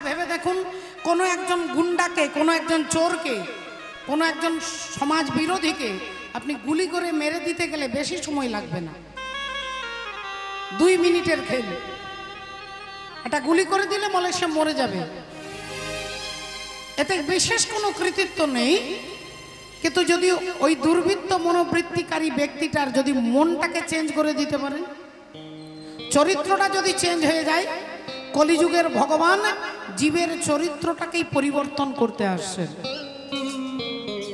ভেবে দেখুন, কোনো একজন গুন্ডাকে, কোনো একজন চোরকে, কোনো একজন সমাজ বিরোধীকে আপনি গুলি করে মেরে দিতে গেলে বেশি সময় লাগবে না, 2 মিনিটের খেল। এটা গুলি করে দিলে বলে সে মরে যাবে, এতে বিশেষ কোনো কৃতিত্ব নেই। কিন্তু যদি ওই দুর্বৃত্ত মনোবৃত্তিকারী ব্যক্তিটার যদি মনটাকে চেঞ্জ করে দিতে পারেন, চরিত্রটা যদি চেঞ্জ হয়ে যায়, কলিযুগের ভগবান জীবের চরিত্রটাকেই পরিবর্তন করতে আসছেন।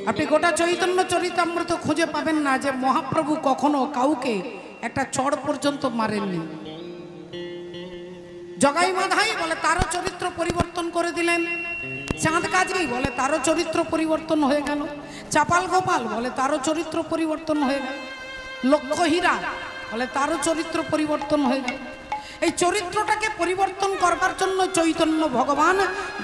আপনি গোটা চৈতন্য চরিতামৃত খুঁজে পাবেন না যে মহাপ্রভু কখনো কাউকে একটা চড় পর্যন্ত মারেননি। জগাই মাধাই বলে তারও চরিত্র পরিবর্তন করে দিলেন, চাঁদ কাজী বলে তারও চরিত্র পরিবর্তন হয়ে গেল, চাপাল গোপাল বলে তারও চরিত্র পরিবর্তন হয়ে গেল, লক্ষ্যহীরা বলে তারও চরিত্র পরিবর্তন হয়ে গেল। এই চরিত্রটাকে পরিবর্তন করবার জন্য চৈতন্য ভগবান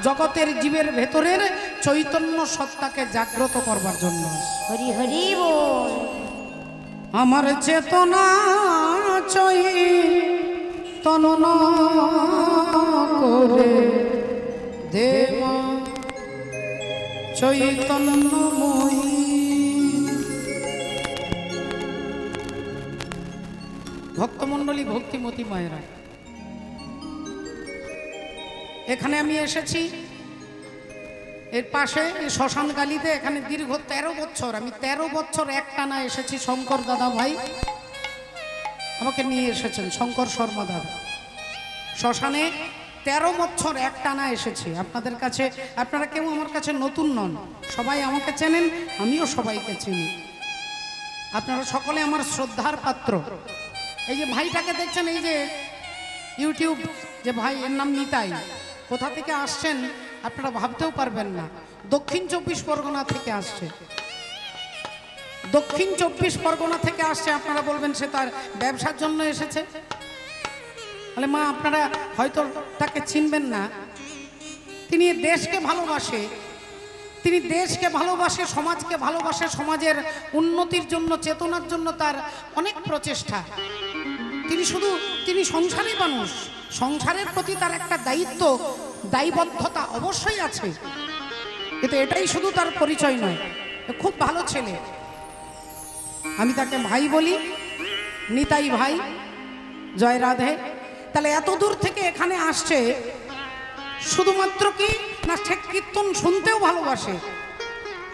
জগতের জীবের ভেতরের চৈতন্য সত্তাকে জাগ্রত করবার জন্য। হরি হরি বল। আমার চেতনা চৈতন্য করে দেব চৈতন্যময়ী। ভক্তমণ্ডলী, ভক্তিমতী মায়েরা, এখানে আমি এসেছি, এর পাশে শ্মশান গালিতে, এখানে দীর্ঘ 13 বছর, আমি 13 বছর একটানা এসেছি। শঙ্কর দাদা ভাই আমাকে নিয়ে এসেছেন, শঙ্কর শর্মা দাদা। শ্মশানে 13 বছর একটানা এসেছি আপনাদের কাছে। আপনারা কেউ আমার কাছে নতুন নন, সবাই আমাকে চেনেন, আমিও সবাইকে চিনি। আপনারা সকলে আমার শ্রদ্ধার পাত্র। এই যে ভাইটাকে দেখছেন, এই যে ইউটিউব যে ভাই, এর নাম নিতাই। কোথা থেকে আসছেন আপনারা ভাবতেও পারবেন না, দক্ষিণ 24 পরগনা থেকে আসছে। দক্ষিণ 24 পরগনা থেকে আসছে। আপনারা বলবেন সে তার ব্যবসার জন্য এসেছে। তাহলে মা, আপনারা হয়তো তাকে চিনবেন না। তিনি দেশকে ভালোবাসে, তিনি দেশকে ভালোবাসে, সমাজকে ভালোবাসে, সমাজের উন্নতির জন্য, চেতনার জন্য তার অনেক প্রচেষ্টা। তিনি সংসারী মানুষ, সংসারের প্রতি তার একটা দায়িত্ব, দায়বদ্ধতা অবশ্যই আছে, কিন্তু এটাই শুধু তার পরিচয় নয়। খুব ভালো ছেলে, আমি তাকে ভাই বলি, নিতাই ভাই, জয় রাধে। তাহলে এত দূর থেকে এখানে আসছে শুধুমাত্র কি না, সে কীর্তন শুনতেও ভালোবাসে,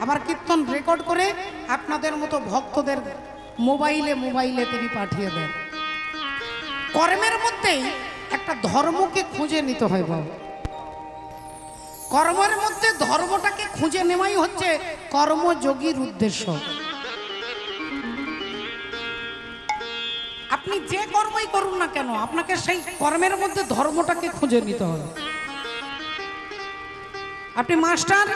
আবার কীর্তন রেকর্ড করে আপনাদের মতো ভক্তদের মোবাইলে তিনি পাঠিয়ে দেন। কর্মের মধ্যেই একটা ধর্মকে খুঁজে নিতে হয় বাবা। কর্মের মধ্যে ধর্মটাকে খুঁজে নেওয়াই হচ্ছে কর্মযোগীর উদ্দেশ্য। আপনি যে কর্মই করুন না কেন, আপনাকে সেই কর্মের মধ্যে ধর্মটাকে খুঁজে নিতে হবে। আপনি মাস্টার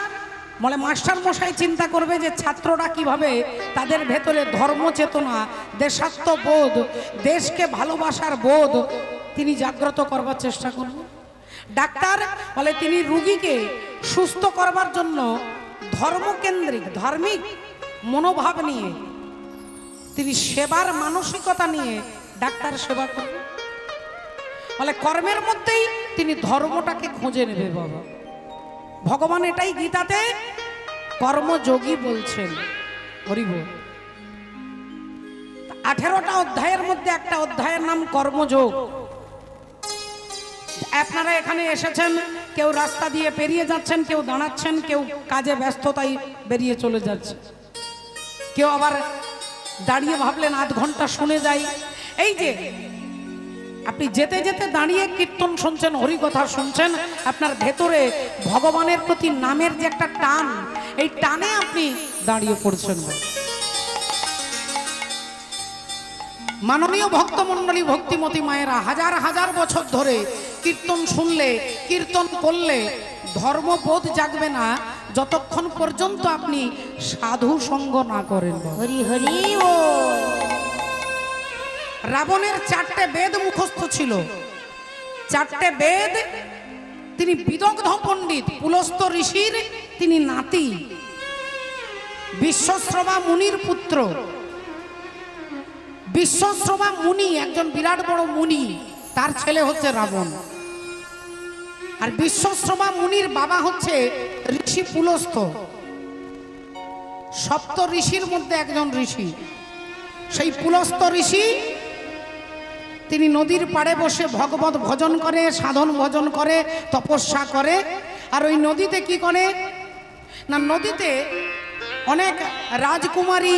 বলে, মাস্টার মশাই চিন্তা করবে যে ছাত্ররা কিভাবে তাদের ভেতরে ধর্ম চেতনা, দেশাত্মবোধ, দেশকে ভালোবাসার বোধ তিনি জাগ্রত করবার চেষ্টা করবেন। ডাক্তার বলে তিনি রোগীকে সুস্থ করবার জন্য ধর্মকেন্দ্রিক, ধার্মিক মনোভাব নিয়ে, তিনি সেবার মানসিকতা নিয়ে ডাক্তার সেবা করবেন। বলে কর্মের মধ্যেই তিনি ধর্মটাকে খুঁজে নেবে বাবা। ভগবান এটাই গীতাতে কর্মযোগী বলছেন। হরি বল। 18টা অধ্যায়ের মধ্যে একটা অধ্যায়ের নাম কর্মযোগ। আপনারা এখানে এসেছেন, কেউ রাস্তা দিয়ে পেরিয়ে যাচ্ছেন, কেউ দাঁড়াচ্ছেন, কেউ কাজে ব্যস্ততায় বেরিয়ে চলে যাচ্ছে, কেউ আবার দাঁড়িয়ে ভাবলেন আধ ঘন্টা শুনে যাই। এই যে আপনি যেতে যেতে দাঁড়িয়ে কীর্তন শুনছেন, হরিকথা শুনছেন, আপনার ভেতরে ভগবানের প্রতি নামের যে একটা টান, এই টানে আপনি দাঁড়িয়ে পড়ছেন। মাননীয় ভক্তমণ্ডলী, ভক্তিমতী মায়েরা, হাজার হাজার বছর ধরে কীর্তন শুনলে, কীর্তন করলে ধর্মবোধ জাগবে না যতক্ষণ পর্যন্ত আপনি সাধু সঙ্গ না করেন। হরি হরি বল। রাবণের 4টে বেদ মুখস্থ ছিল, 4টে বেদ। তিনি বিদগ্ধ পণ্ডিত, পুলস্ত ঋষির তিনি নাতি, বিশ্বশ্রবা মুনির পুত্র। বিশ্বশ্রবা মুনি একজন বিরাট বড় মুনি, তার ছেলে হচ্ছে রাবণ। আর বিশ্বশ্রবা মুনির বাবা হচ্ছে ঋষি পুলস্ত্য, সপ্ত ঋষির মধ্যে একজন ঋষি। সেই পুলস্ত্য ঋষি তিনি নদীর পাড়ে বসে ভগবত ভজন করে, সাধন ভজন করে, তপস্যা করে। আর ওই নদীতে কি করে না, নদীতে অনেক রাজকুমারী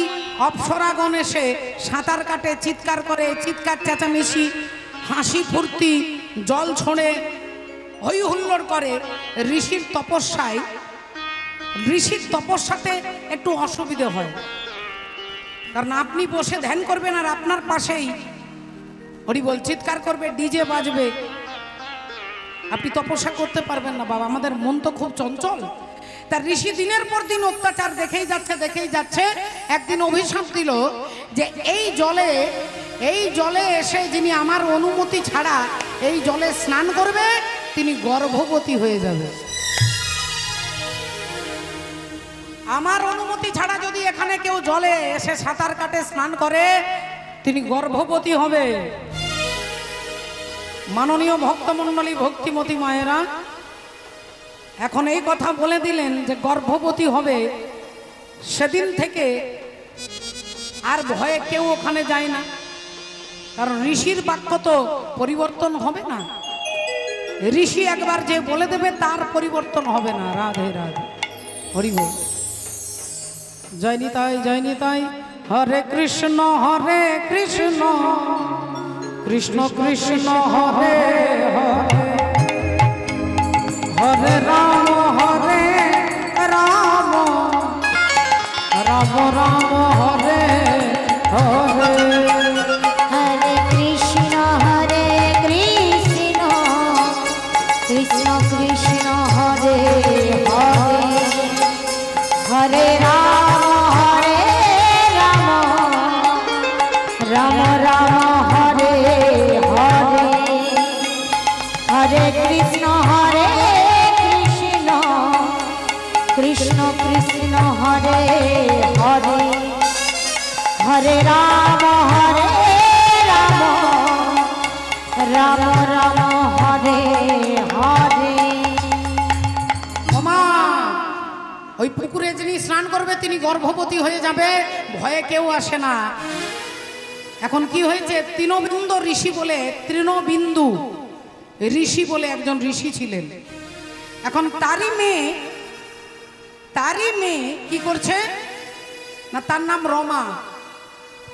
অপ্সরাগণ এসে সাঁতার কাটে, চিৎকার করে, চিৎকার চেঁচামেচি, হাসি ফুর্তি, জল ছোঁড়ে, হই হুল্লোড় করে। ঋষির তপস্যাতে একটু অসুবিধে হয়, কারণ আপনি বসে ধ্যান করবেন আর আপনার পাশেই হরিবল চিৎকার করবে, ডিজে বাজবে, আপনি তপস্যা করতে পারবেন না। বাবা, আমাদের মন তো খুব চঞ্চল। তার ঋষি দিনের পর দিন অত্যাচার দেখেই যাচ্ছে। একদিন অভিশাপ দিল যে এই জলে এসে যিনি আমার অনুমতি ছাড়া এই জলে স্নান করবে তিনি গর্ভবতী হয়ে যাবে। আমার অনুমতি ছাড়া যদি এখানে কেউ জলে এসে সাঁতার কাটে, স্নান করে, তিনি গর্ভবতী হবে। মাননীয় ভক্তমণ্ডলী, ভক্তিমতী মায়েরা এখন এই কথা বলে দিলেন যে গর্ভবতী হবে। সেদিন থেকে আর ভয়ে কেউ ওখানে যায় না, কারণ ঋষির বাক্য তো পরিবর্তন হবে না। ঋষি একবার যে বলে দেবে তার পরিবর্তন হবে না। রাধে রাধে, হরি বল। জয় নিতাই, জয় নিতাই। হরে কৃষ্ণ কৃষ্ণ কৃষ্ণ হরে হরে, হরে রাম রাম রাম হরে হরে। হরে কৃষ্ণ কৃষ্ণ কৃষ্ণ হরে হরে, হরে রাম রাম রাম হরে হরে। হরে কৃষ্ণ কৃষ্ণ কৃষ্ণ হরে হরে, হরে রাম রাম রাম হরে হরে। ওমা, ওই পুকুরে যিনি স্নান করবে তিনি গর্ভবতী হয়ে যাবে, ভয়ে কেউ আসে না। এখন কি হয়েছে, তৃণবিন্দু ঋষি বলে একজন ঋষি ছিলেন। এখন তারই মেয়ে কি করছে না, তার নাম রমা।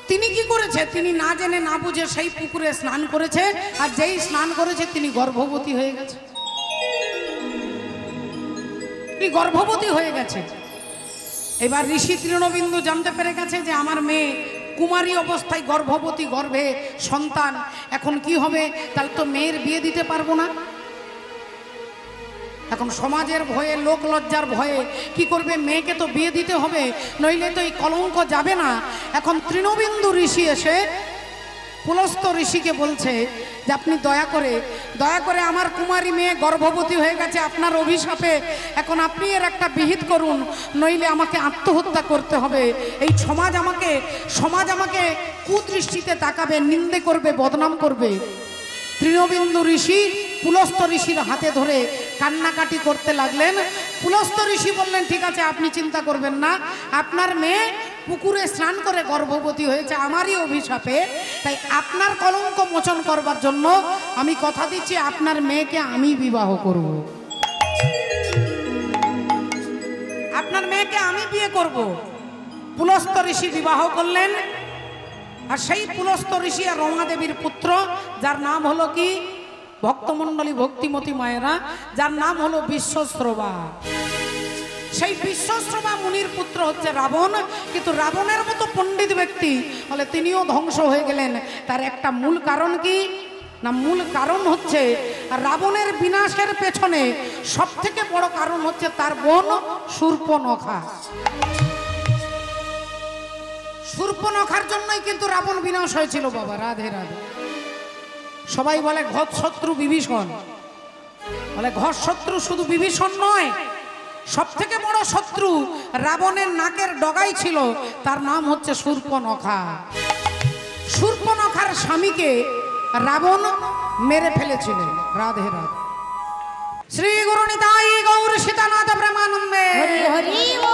তিনি কি করেছে, তিনি না জেনে না বুঝে সেই পুকুরে স্নান করেছে, আর যেই স্নান করেছে তিনি গর্ভবতী হয়ে গেছে। এবার ঋষি তৃণবিন্দু জানতে পেরে গেছে যে আমার মেয়ে কুমারী অবস্থায় গর্ভবতী, গর্ভে সন্তান, এখন কি হবে, তাহলে তো মেয়ের বিয়ে দিতে পারবো না। এখন সমাজের ভয়ে, লোক লজ্জার ভয়ে কি করবে, মেয়েকে তো বিয়ে দিতে হবে, নইলে তো এই কলঙ্ক যাবে না। এখন তৃণবিন্দু ঋষি এসে পুলস্ত্য ঋষিকে বলছে যে আপনি দয়া করে আমার কুমারী মেয়ে গর্ভবতী হয়ে গেছে, আপনার অভিশাপে এখন আপনি এর একটা বিহিত করুন, নইলে আমাকে আত্মহত্যা করতে হবে। এই সমাজ আমাকে কুদৃষ্টিতে তাকাবে, নিন্দে করবে, বদনাম করবে। তৃণবিন্দু ঋষি পুলস্ত্য ঋষির হাতে ধরে কান্নাকাটি করতে লাগলেন। পুলস্ত্য ঋষি বললেন, ঠিক আছে, আপনি চিন্তা করবেন না, আপনার মেয়ে পুকুরে স্নান করে গর্ভবতী হয়েছে আমারই অভিশাপে, তাই আপনার কলঙ্ক মোচন করবার জন্য আমি কথা দিচ্ছি আপনার মেয়েকে আমি বিবাহ করব, আপনার মেয়েকে আমি বিয়ে করব। পুলস্ত্য ঋষি বিবাহ করলেন। আর সেই পুলস্ত্য ঋষি আর রমা দেবীর পুত্র, যার নাম হলো কি, ভক্তমণ্ডলী, ভক্তিমতী মায়েরা, যার নাম হলো বিশ্বশ্রবা। সেই বিশ্বশ্রবা মুনির পুত্র হচ্ছে রাবণ। কিন্তু রাবণের মতো পণ্ডিত ব্যক্তি হলে তিনিও ধ্বংস হয়ে গেলেন। তার একটা মূল কারণ কি না, মূল কারণ হচ্ছে রাবণের বিনাশের পেছনে সব থেকে বড় কারণ হচ্ছে তার বোন শূর্পণখা। শূর্পণখার জন্যই কিন্তু রাবণ বিনাশ হয়েছিল। বাবা, রাধে রাধে। সবাই বলে ঘট শত্রু বিভীষণ, বলে ঘট শত্রু শুধু বিভীষণ নয়, সব থেকে বড় শত্রু রাবণের নাকের ডগাই ছিল, তার নাম হচ্ছে শূর্পণখা। শূর্পণখার স্বামীকে রাবণ মেরে ফেলেছিলেন। রাধে রাধে। শ্রী গুরু নিতাই গৌর সীতানাথ প্রেমানন্দে হরি হরি ও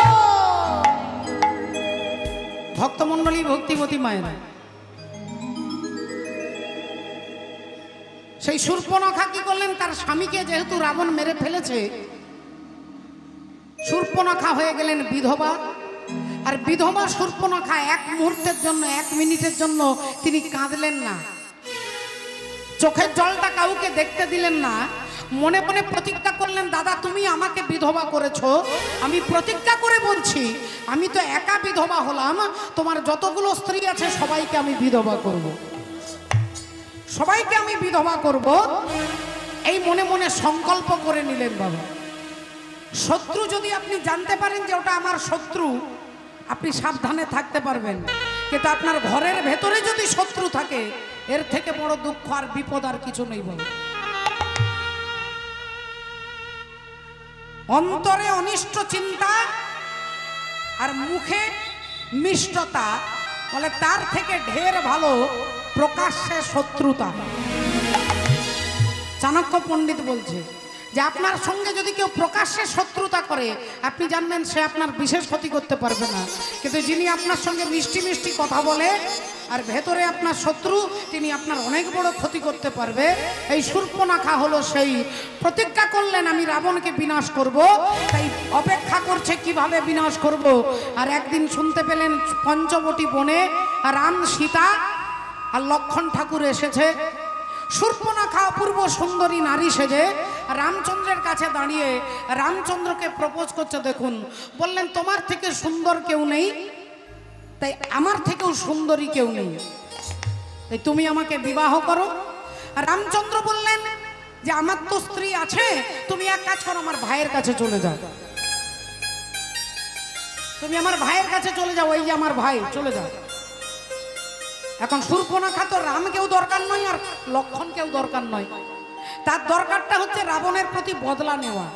ভক্তমণ্ডলী ভক্তিমতী মায়েরা, সেই শূর্পণখা কি করলেন? তার স্বামীকে যেহেতু রাবণ মেরে ফেলেছে, শূর্পণখা হয়ে গেলেন বিধবা। আর বিধবা শূর্পণখা এক মুহূর্তের জন্য, এক মিনিটের জন্য তিনি কাঁদলেন না, চোখের জলটা কাউকে দেখতে দিলেন না। মনে মনে প্রতিজ্ঞা করলেন, দাদা তুমি আমাকে বিধবা করেছো, আমি প্রতিজ্ঞা করে বলছি আমি তো একা বিধবা হলাম, তোমার যতগুলো স্ত্রী আছে সবাইকে আমি বিধবা করব, সবাইকে আমি বিধবা করব। এই মনে মনে সংকল্প করে নিলেন। বাবা, শত্রু যদি আপনি জানতে পারেন যে ওটা আমার শত্রু, আপনি সাবধানে থাকতে পারবেন। কিন্তু আপনার ঘরের ভেতরে যদি শত্রু থাকে, এর থেকে বড় দুঃখ আর বিপদ আর কিছু নেই। বাবা, অন্তরে অনিষ্ট চিন্তা আর মুখে মিষ্টতা, বলে তার থেকে ঢের ভালো প্রকাশ্যে শত্রুতা। চাণক্য পণ্ডিত বলছে যে আপনার সঙ্গে যদি কেউ প্রকাশ্যে শত্রুতা করে, আপনি জানবেন সে আপনার বিশেষ ক্ষতি করতে পারবে না, কিন্তু যিনি আপনার সঙ্গে মিষ্টি মিষ্টি কথা বলে আর ভেতরে আপনার শত্রু, তিনি আপনার অনেক বড় ক্ষতি করতে পারবে। এই শূর্পণখা হলো সেই। প্রতিজ্ঞা করলেন আমি রাবণকে বিনাশ করব, তাই অপেক্ষা করছে কিভাবে বিনাশ করব। আর একদিন শুনতে পেলেন পঞ্চবটী বনে রাম, সীতা আর লক্ষণ ঠাকুর এসেছে। শূর্পণখা অপূর্ব সুন্দরী নারী সেজে রামচন্দ্রের কাছে দাঁড়িয়ে রামচন্দ্রকে প্রপোজ করছে। দেখুন, বললেন তোমার থেকে সুন্দর কেউ নেই, তাই আমার থেকেও সুন্দরী কেউ নেই, তাই তুমি আমাকে বিবাহ করো। রামচন্দ্র বললেন যে আমার তো স্ত্রী আছে, তুমি এক কাজ করো, আমার ভাইয়ের কাছে চলে যাও, তুমি আমার ভাইয়ের কাছে চলে যাও, এই যে আমার ভাই, চলে যাও। এখন শূর্পণখা তো রামকেও দরকার নয় আর লক্ষণকেও দরকার নয়, তার দরকারটা হচ্ছে রাবণের প্রতি বদলা নেওয়া।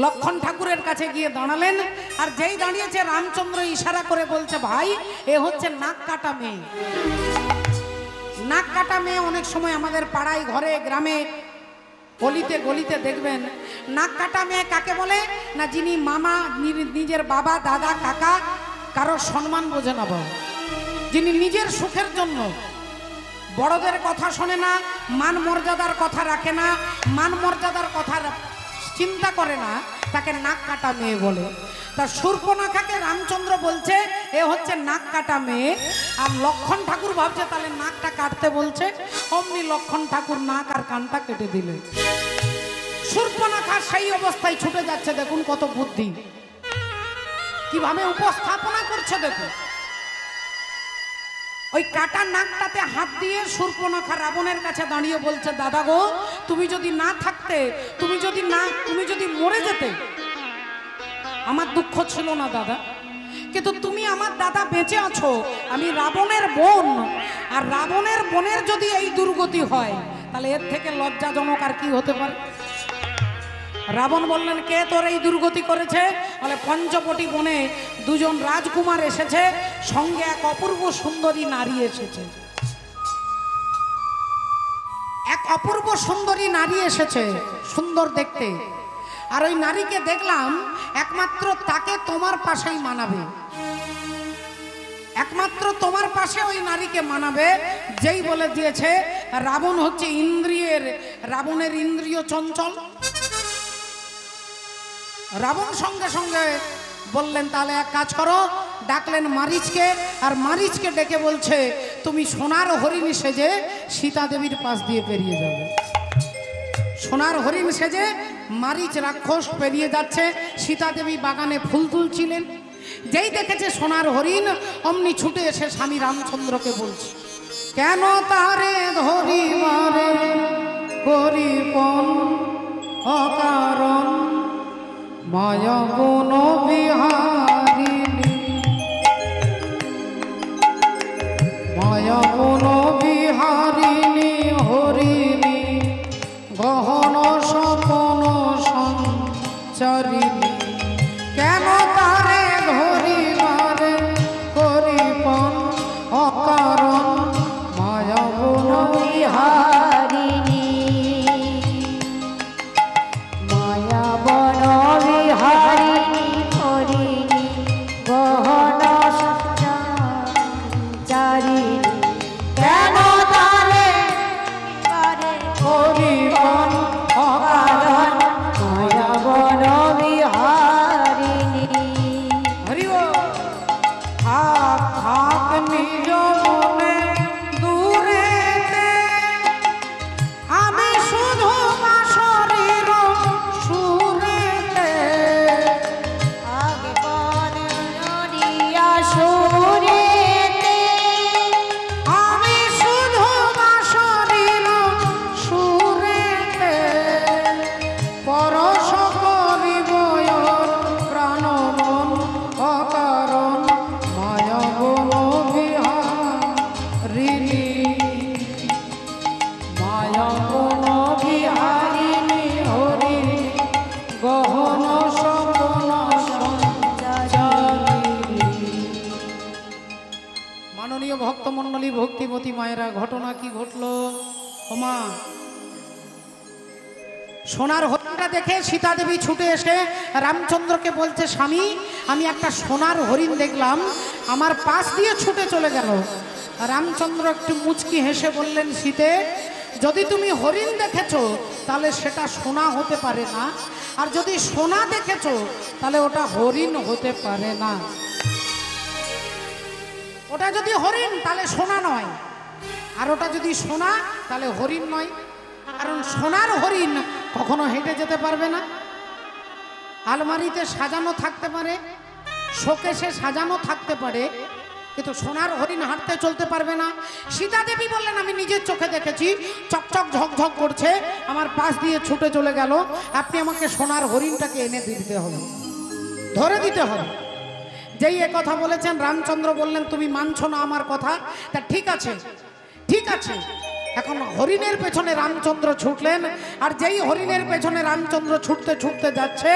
লক্ষণ ঠাকুরের কাছে গিয়ে দাঁড়ালেন, আর যেই দাঁড়িয়েছে রামচন্দ্র ইশারা করে বলছে, ভাই এ হচ্ছে নাক কাটা মেয়ে। নাক কাটা মেয়ে অনেক সময় আমাদের পাড়ায়, ঘরে, গ্রামে, গলিতে গলিতে দেখবেন। নাক কাটা মেয়ে কাকে বলে না? যিনি মামা, নিজের বাবা, দাদা, কাকা, কারোর সম্মান বোঝে না, বাবা, যিনি নিজের সুখের জন্য বড়দের কথা শোনে না, মান মর্যাদার কথা রাখে না, মান মর্যাদার কথা চিন্তা করে না, তাকে নাক কাটা মেয়ে বলে। তা শূর্পণখাকে রামচন্দ্র বলছে এ হচ্ছে নাক কাটা মেয়ে। আর লক্ষণ ঠাকুর ভাবছে তাহলে নাকটা কাটতে বলছে, অমনি লক্ষণ ঠাকুর নাক আর কানটা কেটে দিলে। শূর্পণখা সেই অবস্থায় ছুটে যাচ্ছে। দেখুন কত বুদ্ধি, কিভাবে উপস্থাপনা করছে দেখুন। ওই কাটা নাকটাতে হাত দিয়ে শূর্পণখা রাবণের কাছে দাঁড়িয়ে বলছে, দাদা গো, তুমি যদি না থাকতে, তুমি যদি মরে যেতে, আমার দুঃখ ছিল না দাদা, কিন্তু তুমি আমার দাদা বেঁচে আছো, আমি রাবণের বোন, আর রাবণের বোনের যদি এই দুর্গতি হয়, তাহলে এর থেকে লজ্জাজনক আর কি হতে পারে? রাবণ বললেন, কে তোর এই দুর্গতি করেছে? বলে, পঞ্চবটী বনে দুজন রাজকুমার এসেছে, সঙ্গে এক অপূর্ব সুন্দরী নারী এসেছে। এক অপূর্ব সুন্দরী নারী এসেছে, সুন্দর দেখতে। আর ওই নারীকে দেখলাম একমাত্র তাকে তোমার পাশেই মানাবে, একমাত্র তোমার পাশে ওই নারীকে মানাবে। যেই বলে দিয়েছে রাবণ হচ্ছে রাবণের ইন্দ্রিয় চঞ্চল। রাবণ সঙ্গে সঙ্গে বললেন, তাহলে এক কাজ করো। ডাকলেন মারীচকে, আর মারীচকে ডেকে বলছে, তুমি সোনার হরিণ সেজে সীতা দেবীর পাশ দিয়ে পেরিয়ে যাবে। সোনার হরিণ সেজে মারীচ রাক্ষস পেরিয়ে যাচ্ছে। সীতা দেবী বাগানে ফুল তুলছিলেন। যেই দেখেছে সোনার হরিণ, অমনি ছুটে এসে স্বামী রামচন্দ্রকে বলছে, কেন তারে ধরিবারে করিপন অকারণ মায়া গুণ বিহারিণী, মায়া গুণ বিহারিণী হরিণী গহন স্বপন সঞ্চারিণী, কেন তারে ধরিবারে করিপন অকারণ মায়া গুণ বিহারিণী, ভক্তমণ্ডলী ভক্তিমতী মায়েরা, ঘটনা কি ঘটলো? ওমা, সোনার হরিণটা দেখে সীতা দেবী ছুটে এসে রামচন্দ্রকে বলছে, স্বামী আমি একটা সোনার হরিণ দেখলাম, আমার পাশ দিয়ে ছুটে চলে গেল। রামচন্দ্র একটু মুচকি হেসে বললেন, সীতে যদি তুমি হরিণ দেখেছো তাহলে সেটা সোনা হতে পারে না, আর যদি সোনা দেখেছো তাহলে ওটা হরিণ হতে পারে না। ওটা যদি হরিণ তাহলে সোনা নয়, আর ওটা যদি সোনা তাহলে হরিণ নয়। কারণ সোনার হরিণ কখনো হেঁটে যেতে পারবে না, আলমারিতে সাজানো থাকতে পারে, শোকেসে সাজানো থাকতে পারে, কিন্তু সোনার হরিণ হাঁটতে চলতে পারবে না। সীতা দেবী বললেন, আমি নিজের চোখে দেখেছি, চকচক ঝকঝক করছে, আমার পাশ দিয়ে ছুটে চলে গেল। আপনি আমাকে সোনার হরিণটাকে এনে দিতে হবে, ধরে দিতে হবে। যেই এ কথা বলেছেন, রামচন্দ্র বললেন, তুমি মানছো না আমার কথা? তা ঠিক আছে, ঠিক আছে। এখন হরিণের পেছনে রামচন্দ্র ছুটলেন, আর যেই হরিণের পেছনে রামচন্দ্র ছুটতে ছুটতে যাচ্ছে,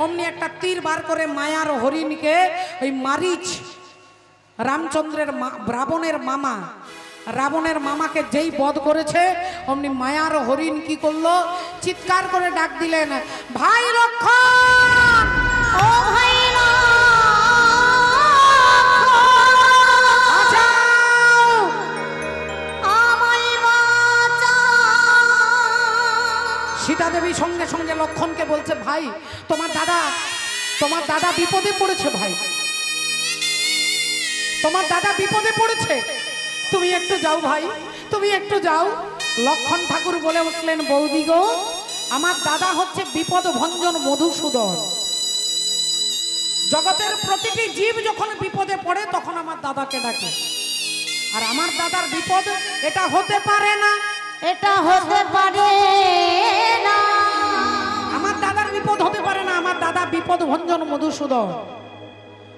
অমনি একটা তীর বার করে মায়ার হরিণকে, ওই মারিচ, রামচন্দ্রের রাবণের মামাকে যেই বধ করেছে, অমনি মায়ার হরিণ কি করলো, চিৎকার করে ডাক দিলেন, ভাই লক্ষণ, ও ভাই সীতা দেবী সঙ্গে সঙ্গে লক্ষণকে বলছে, ভাই তোমার দাদা বিপদে পড়েছে, ভাই তোমার দাদা বিপদে পড়েছে, তুমি একটু যাও ভাই, তুমি একটু যাও। লক্ষণ ঠাকুর বলে উঠলেন, বৌদি গো, আমার দাদা হচ্ছে বিপদ ভঞ্জন মধুসূদন। জগতের প্রতিটি জীব যখন বিপদে পড়ে তখন আমার দাদাকে ডাকে, আর আমার দাদার বিপদ এটা হতে পারে না, এটা হতে পারে না, আমার দাদার বিপদ হতে পারে না, আমার দাদা বিপদ ভঞ্জন মধুসূদন।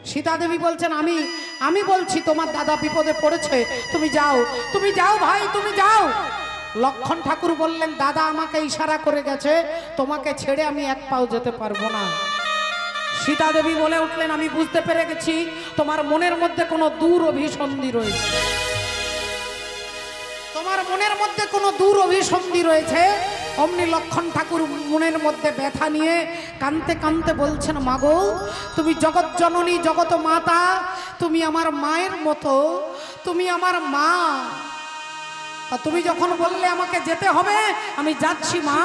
সীতা দেবী বলছেন, আমি বলছি তোমার দাদা বিপদে পড়েছে, তুমি যাও, তুমি যাও ভাই, তুমি যাও। লক্ষণ ঠাকুর বললেন, দাদা আমাকে ইশারা করে গেছে, তোমাকে ছেড়ে আমি এক পাও যেতে পারবো না। সীতা দেবী বলে উঠলেন, আমি বুঝতে পেরে গেছি তোমার মনের মধ্যে কোনো দূর অভিসন্ধি রয়েছে, তোমার মনের মধ্যে কোনো দূর অভিসন্ধি রয়েছে। অমনি লক্ষণ ঠাকুর মনের মধ্যে ব্যথা নিয়ে কাঁদতে কাঁদতে বলছেন, মাগো তুমি জগৎ জননী, জগৎ মাতা, তুমি আমার মায়ের মতো, তুমি আমার মা। তুমি যখন বললে আমাকে যেতে হবে, আমি যাচ্ছি মা,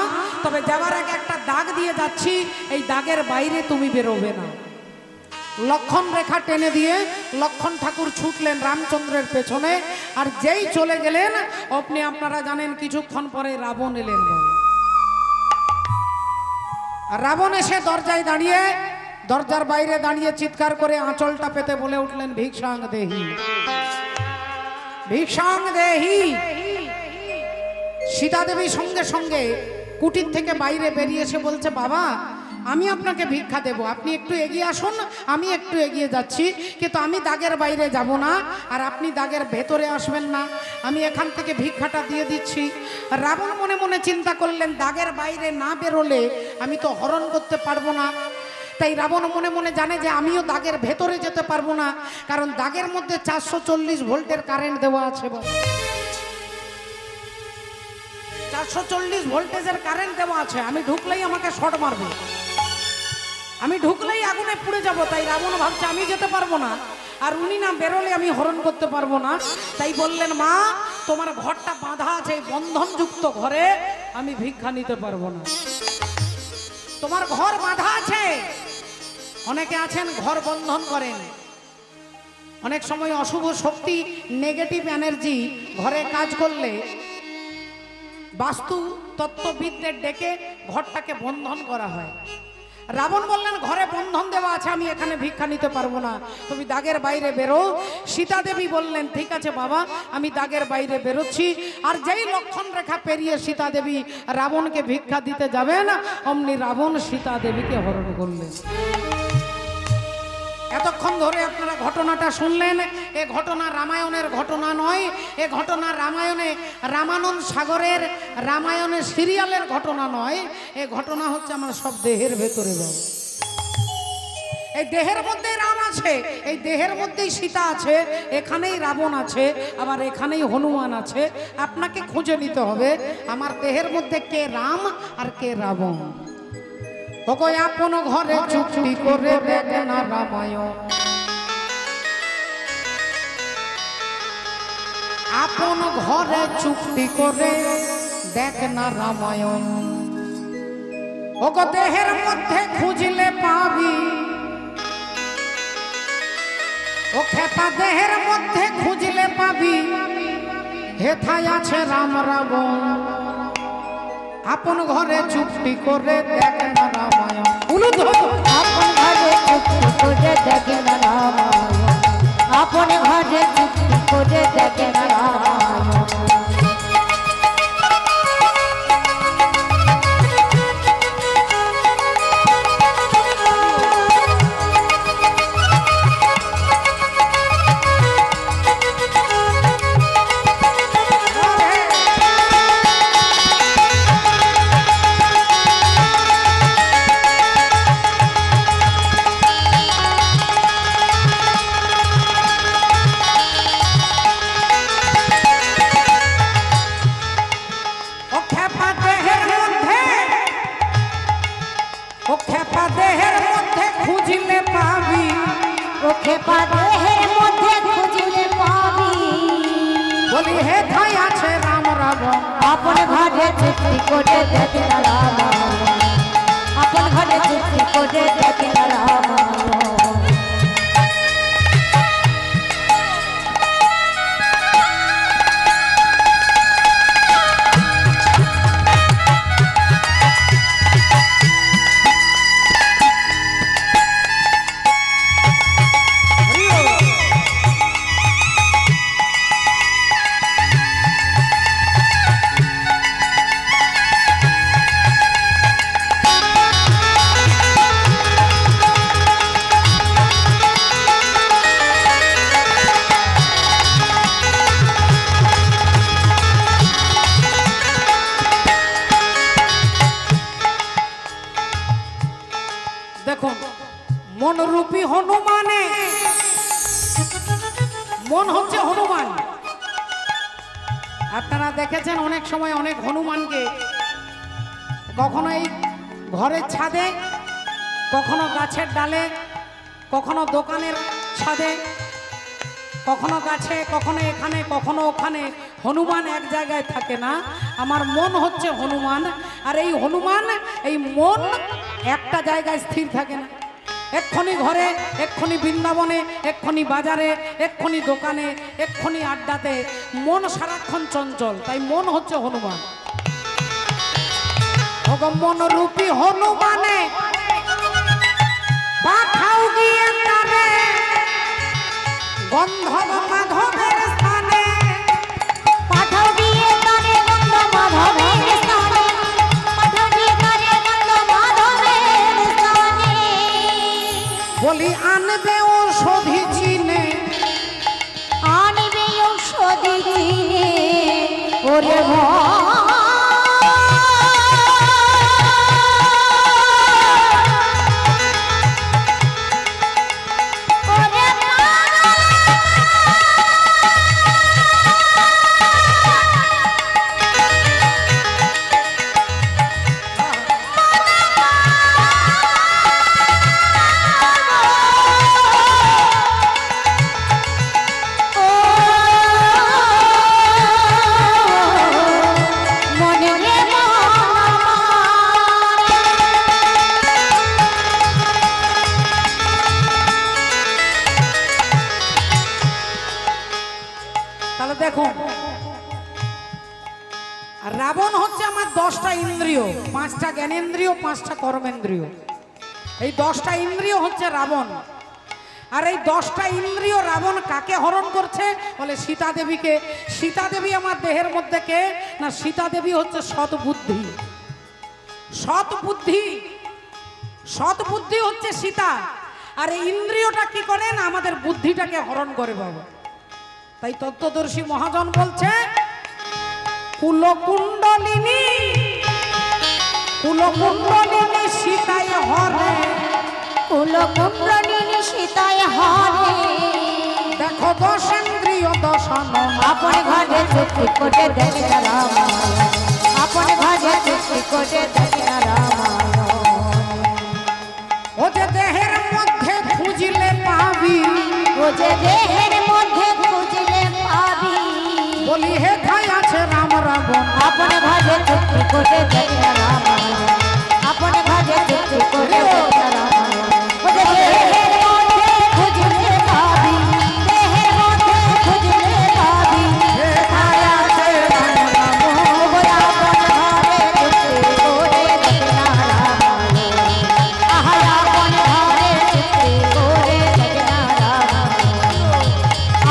তবে যাওয়ার আগে একটা দাগ দিয়ে যাচ্ছি, এই দাগের বাইরে তুমি বেরোবে না। লক্ষণ রেখা টেনে দিয়ে লক্ষণ ঠাকুর ছুটলেন রামচন্দ্রের পেছনে, আর যেই চলে গেলেন, আপনি আপনারা জানেন কিছুক্ষণ পরে রাবণ এলেন। রাবণ এসে দরজায় দাঁড়িয়ে, দরজার বাইরে দাঁড়িয়ে চিৎকার করে আঁচলটা পেতে বলে উঠলেন, ভিক্ষাং দেহি, ভিক্ষাং দেহি। সীতা দেবী সঙ্গে সঙ্গে কুটির থেকে বাইরে বেরিয়ে এসে বলছে, বাবা আমি আপনাকে ভিক্ষা দেব, আপনি একটু এগিয়ে আসুন, আমি একটু এগিয়ে যাচ্ছি, কিন্তু আমি দাগের বাইরে যাব না, আর আপনি দাগের ভেতরে আসবেন না, আমি এখান থেকে ভিক্ষাটা দিয়ে দিচ্ছি। রাবণ মনে মনে চিন্তা করলেন, দাগের বাইরে না বেরোলে আমি তো হরণ করতে পারবো না। তাই রাবণ মনে মনে জানে যে আমিও দাগের ভেতরে যেতে পারবো না, কারণ দাগের মধ্যে 440 ভোল্টের কারেন্ট দেওয়া আছে, 440 ভোল্টেজের কারেন্ট দেওয়া আছে, আমি ঢুকলেই আমাকে শর্ট মারবে, আমি ঢুকলেই আগুনে পুড়ে যাব। তাই রাবণ ভাবছে আমি যেতে পারবো না, আর উনি না বেরোলে আমি হরণ করতে পারবো না। তাই বললেন, মা তোমার ঘরটা বাঁধা আছে, বন্ধনযুক্ত ঘরে আমি ভিক্ষা নিতে পারবো না, তোমার ঘর বাঁধা আছে। অনেকে আছেন ঘর বন্ধন করেন, অনেক সময় অশুভ শক্তি, নেগেটিভ এনার্জি ঘরে কাজ করলে বাস্তু তত্ত্ববিদদের ডেকে ঘরটাকে বন্ধন করা হয়। রাবণ বললেন, ঘরে বন্ধন দেওয়া আছে, আমি এখানে ভিক্ষা নিতে পারবো না, তুমি দাগের বাইরে বেরো। সীতা দেবী বললেন, ঠিক আছে বাবা, আমি দাগের বাইরে বেরোচ্ছি। আর যেই লক্ষণ রেখা পেরিয়ে সীতা দেবী রাবণকে ভিক্ষা দিতে যাবেন, অমনি রাবণ সীতা দেবীকে হরণ করলেন। এতক্ষণ ধরে আপনারা ঘটনাটা শুনলেন, এ ঘটনা রামায়ণের ঘটনা নয়, এ ঘটনা রামায়ণে রামানন্দ সাগরের রামায়ণের সিরিয়ালের ঘটনা নয়, এ ঘটনা হচ্ছে আমার সব দেহের ভেতরে। এই দেহের মধ্যে রাম আছে, এই দেহের মধ্যেই সীতা আছে, এখানেই রাবণ আছে, আবার এখানেই হনুমান আছে। আপনাকে খুঁজে নিতে হবে আমার দেহের মধ্যে কে রাম আর কে রাবণ। ওগো আপন ঘরে চুক্তি করে দেখ না রামায়ণ, আপন ঘরে চুক্তি করে দেখ না রামায়ণ। ওগো দেহের মধ্যে খুঁজলে পাবি, ও খেপা দেহের মধ্যে খুঁজলে পাবি, হেথায় আছে রাম রাবণ। আপন ঘরে চুক্তি করে দেখ না রামায়ণ। আপন ঘরে চুক্তি করে দেখে না রামায়ণ, আপন ঘরে চুক্তি করে দেখে না রামায়ণ। খেপা দেহের মধ্যে খুঁজলে পাবি, বলি হেথায় আছে রাম রাবণ। আপন ঘরে চুক্তি করে দেখে না রামায়ণ, আপন ঘরে চুক্তি করে দেখে না রামায়ণ। দেখুন মনরূপী হনুমানে, মন হচ্ছে হনুমান। আপনারা দেখেছেন অনেক সময় অনেক হনুমানকে কখনো এই ঘরের ছাদে, কখনো গাছের ডালে, কখনো দোকানের ছাদে, কখনো গাছে, কখনো এখানে, কখনো ওখানে। হনুমান এক জায়গায় থাকে না। আমার মন হচ্ছে হনুমান, আর এই হনুমান, এই মন একটা জায়গায় স্থির থাকে না। এক্ষুনি ঘরে, এক্ষুনি বৃন্দাবনে, এক্ষুনি বাজারে, এক্ষুনি দোকানে, এক্ষুনি আড্ডাতে, মন সারাক্ষণ চঞ্চল। তাই মন হচ্ছে হনুমান। মনরূপী হনুমানে পাঠাও গিয়ে তারে গন্ধব মাধবের স্থানে, পাঠাও গিয়ে তারে গন্ধ মাধবের স্থানে, পাঠাও গিয়ে তারে গন্ধ মাধবের স্থানে। বলি আনবে ঔষধি চিনে, আনবে ঔষধি চিনে, ওরে ভয় রাবণ হচ্ছে আমার 10টা ইন্দ্রিয়, 5টা জ্ঞানেন্দ্রিয়, 5টা কর্মেন্দ্রিয়। এই 10টা ইন্দ্রিয় হচ্ছে রাবণ। আর এই 10টা ইন্দ্রিয় রাবণ কাকে হরণ করছে? বলে সীতা দেবীকে। সীতা দেবী আমার দেহের মধ্যে কে না, সীতা দেবী হচ্ছে সৎ বুদ্ধি। সৎ বুদ্ধি, সৎ বুদ্ধি হচ্ছে সীতা। আর এই ইন্দ্রিয়টা কি করে না, আমাদের বুদ্ধিটাকে হরণ করে বাবা। তাই তত্ত্বদর্শী মহাজন বলছে কুলকুণ্ডলিনী, কুলকুণ্ডলিনী সীতায় হরে, কুলকুণ্ডলিনী সীতায় হরে দেখো দশেন্দ্রিয় দশানন আপন ঘরে চুক্তি করে দেখে না রামায়ণ আপন ঘরে চুক্তি করে দেখে না রামায়ণ ও যে দেহের মধ্যে খুঁজলে পাবি ও যে দেহের মধ্যে খুঁজলে পাবি বলি হে ঠাই আছে রাম রাবণ আপন ঘরে চুক্তি করে দেখে না রামায়ণ আপন ঘরে চুক্তি করে দেখে না রামায়ণ ও যে দেহের মধ্যে খুঁজলে পাবি দেহের মধ্যে খুঁজলে পাবি হে ঠাই আছে রাম রাবণ ও আপন ঘরে চুক্তি করে দেখে না রামায়ণ আহা আপন ঘরে চুক্তি করে দেখে না রামায়ণ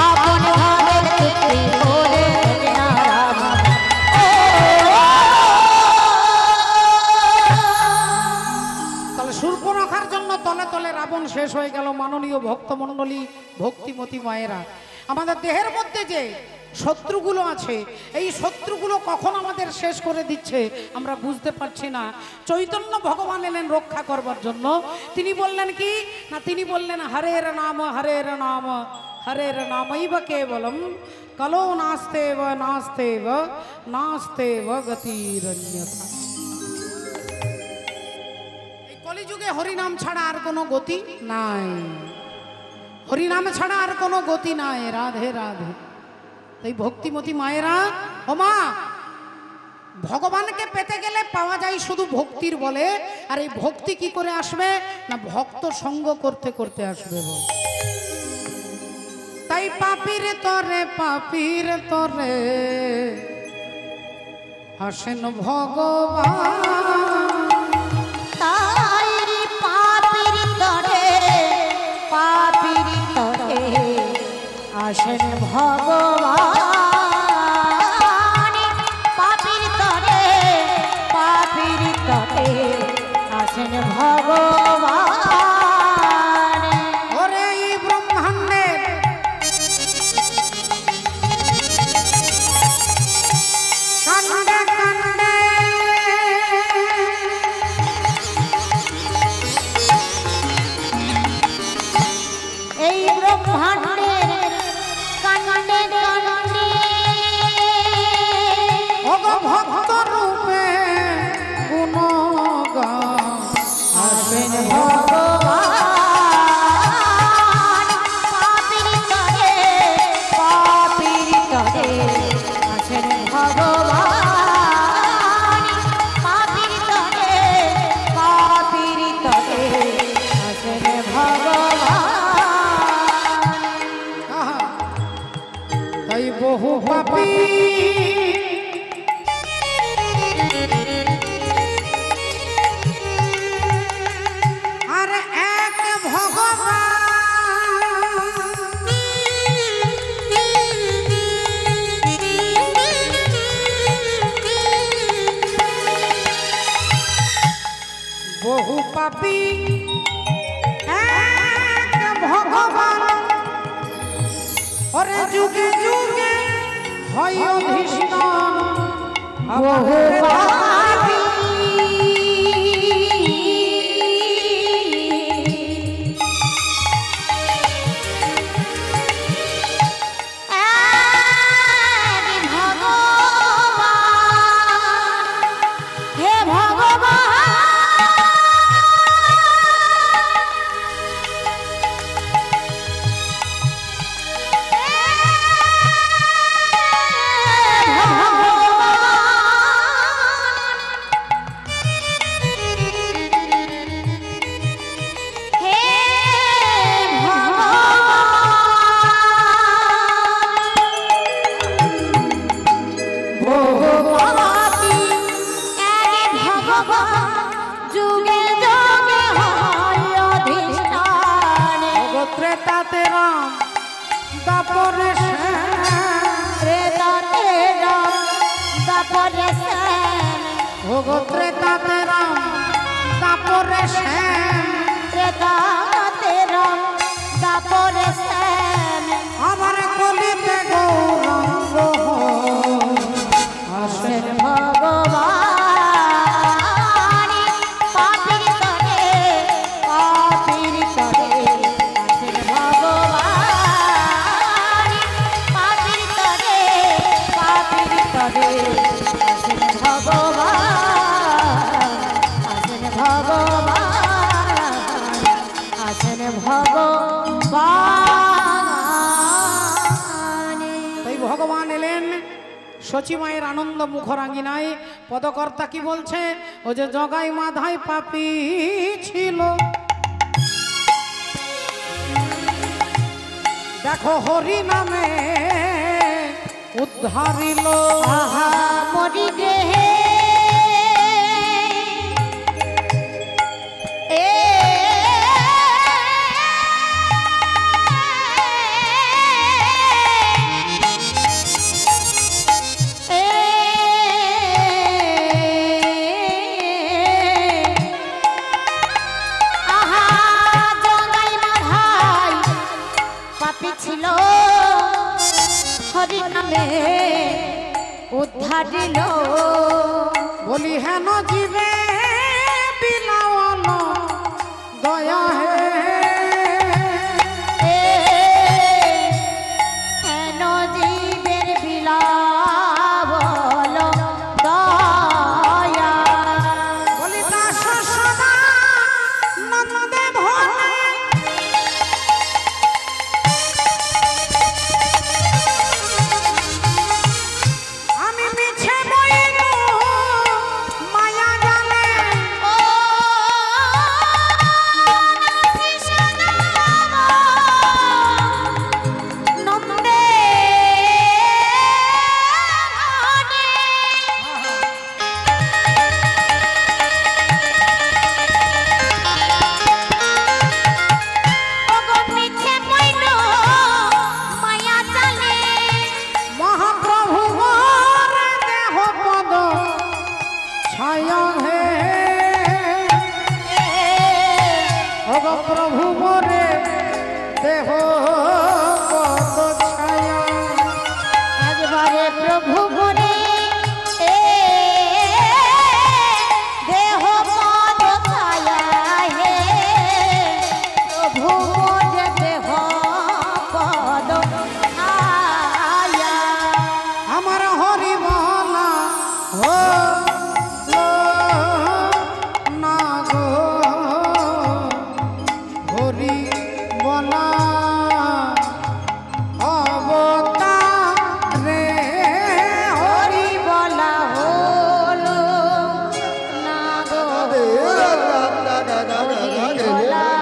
আপন ঘরে চুক্তি করে দেখে না রামায়ণ তাহলে শূর্পণখার জন্য তলে তলে রাবণ শেষ হয়ে গেল। মাননীয় ভক্তমণ্ডলী ভক্তিমতী মায়েরা, আমাদের দেহের মধ্যে যে শত্রুগুলো আছে এই শত্রুগুলো কখন আমাদের শেষ করে দিচ্ছে আমরা বুঝতে পারছি না। চৈতন্য ভগবান এলেন রক্ষা করবার জন্য। তিনি বললেন কি না, তিনি বললেন হরের নাম হরের নাম হরের নামৈব কেবলম কলো নাস্তেব নাস্তেব নাস্তেব গতিরন্যথা। কলিযুগে হরিনাম ছাড়া আর কোনো গতি নাই, হরিনাম ছাড়া আর কোনো গতি নাই। রাধে রাধে। তাই ভক্তিমতী মায়েরা, ও মা, ভগবানকে পেতে গেলে পাওয়া যায় শুধু ভক্তির বলে। আর এই ভক্তি কি করে আসবে না, ভক্ত সঙ্গ করতে করতে আসবে। তাই পাপির তরে হাসেন ভগবান। তাই পাপির তরে আসেন ভগবান পাপির তরে আসেন ভগবান। ওরে এই ব্রহ্মাণ্ডের কাণ্ডে কাণ্ডে এই ব্রহ্মাণ্ডের কাণ্ডে কাণ্ডে ওগো ভক্ত রূপে গুণগান আসেন ভগবান পাপির তরে আসেন ভগবান পাপির তরে আসেন ভগবান। আহা, তাই বহু পাপী আর এক ভগবান বহু পাপী এক ভগবান। ওরে যুগে যুগে হয় অধিষ্ঠান বহু পাপী এক ভগবান হে ভগবান যুগে যুগে হয় অধিষ্ঠান ত্রেতাতে রাম দাপরে ত্রেতাতে রাম দাপরে শ্যাম ত্রেতাতে রাম দাপরে ত্রেতাতে রাম দাপরে শ্যাম আমার কলিতে গৌরাঙ্গ আসেন ভগবান পাপির তরে ভগবান তাই ভগবান এলেন সচী মায়ের আনন্দ মুখরাঙ্গিনায়। পদকর্তা কি বলছে? ও যে জগাই মাধায় পাপী ছিল, দেখো হরি নামে উদ্ধারিল। আহা মরি দেহে উদ্ধারিল। বলি হেন জীবে বিলাওয়াল দয়া হে, হেন জীবের বিলাবল দয়া। বলি দাস সদা নন্দে ভনে, আমি মিছে বইল মায়া জানে। ও নন্দে মিছে বইল মায়া জানে। মহাপ্রভু মোর দেহ পদ ছায়া হে, ভগ প্রভু মোরে দেহ পদ ছায়া। একবারে প্রভু বলে দেহ পদ ছায়া হে, প্রভু বলে দেহ পদ ছায়া। আমার হরি বলা হো না গো, হরি বলা অবতারে, হরি বলা হলো না গো, হরি বলা হরি বলা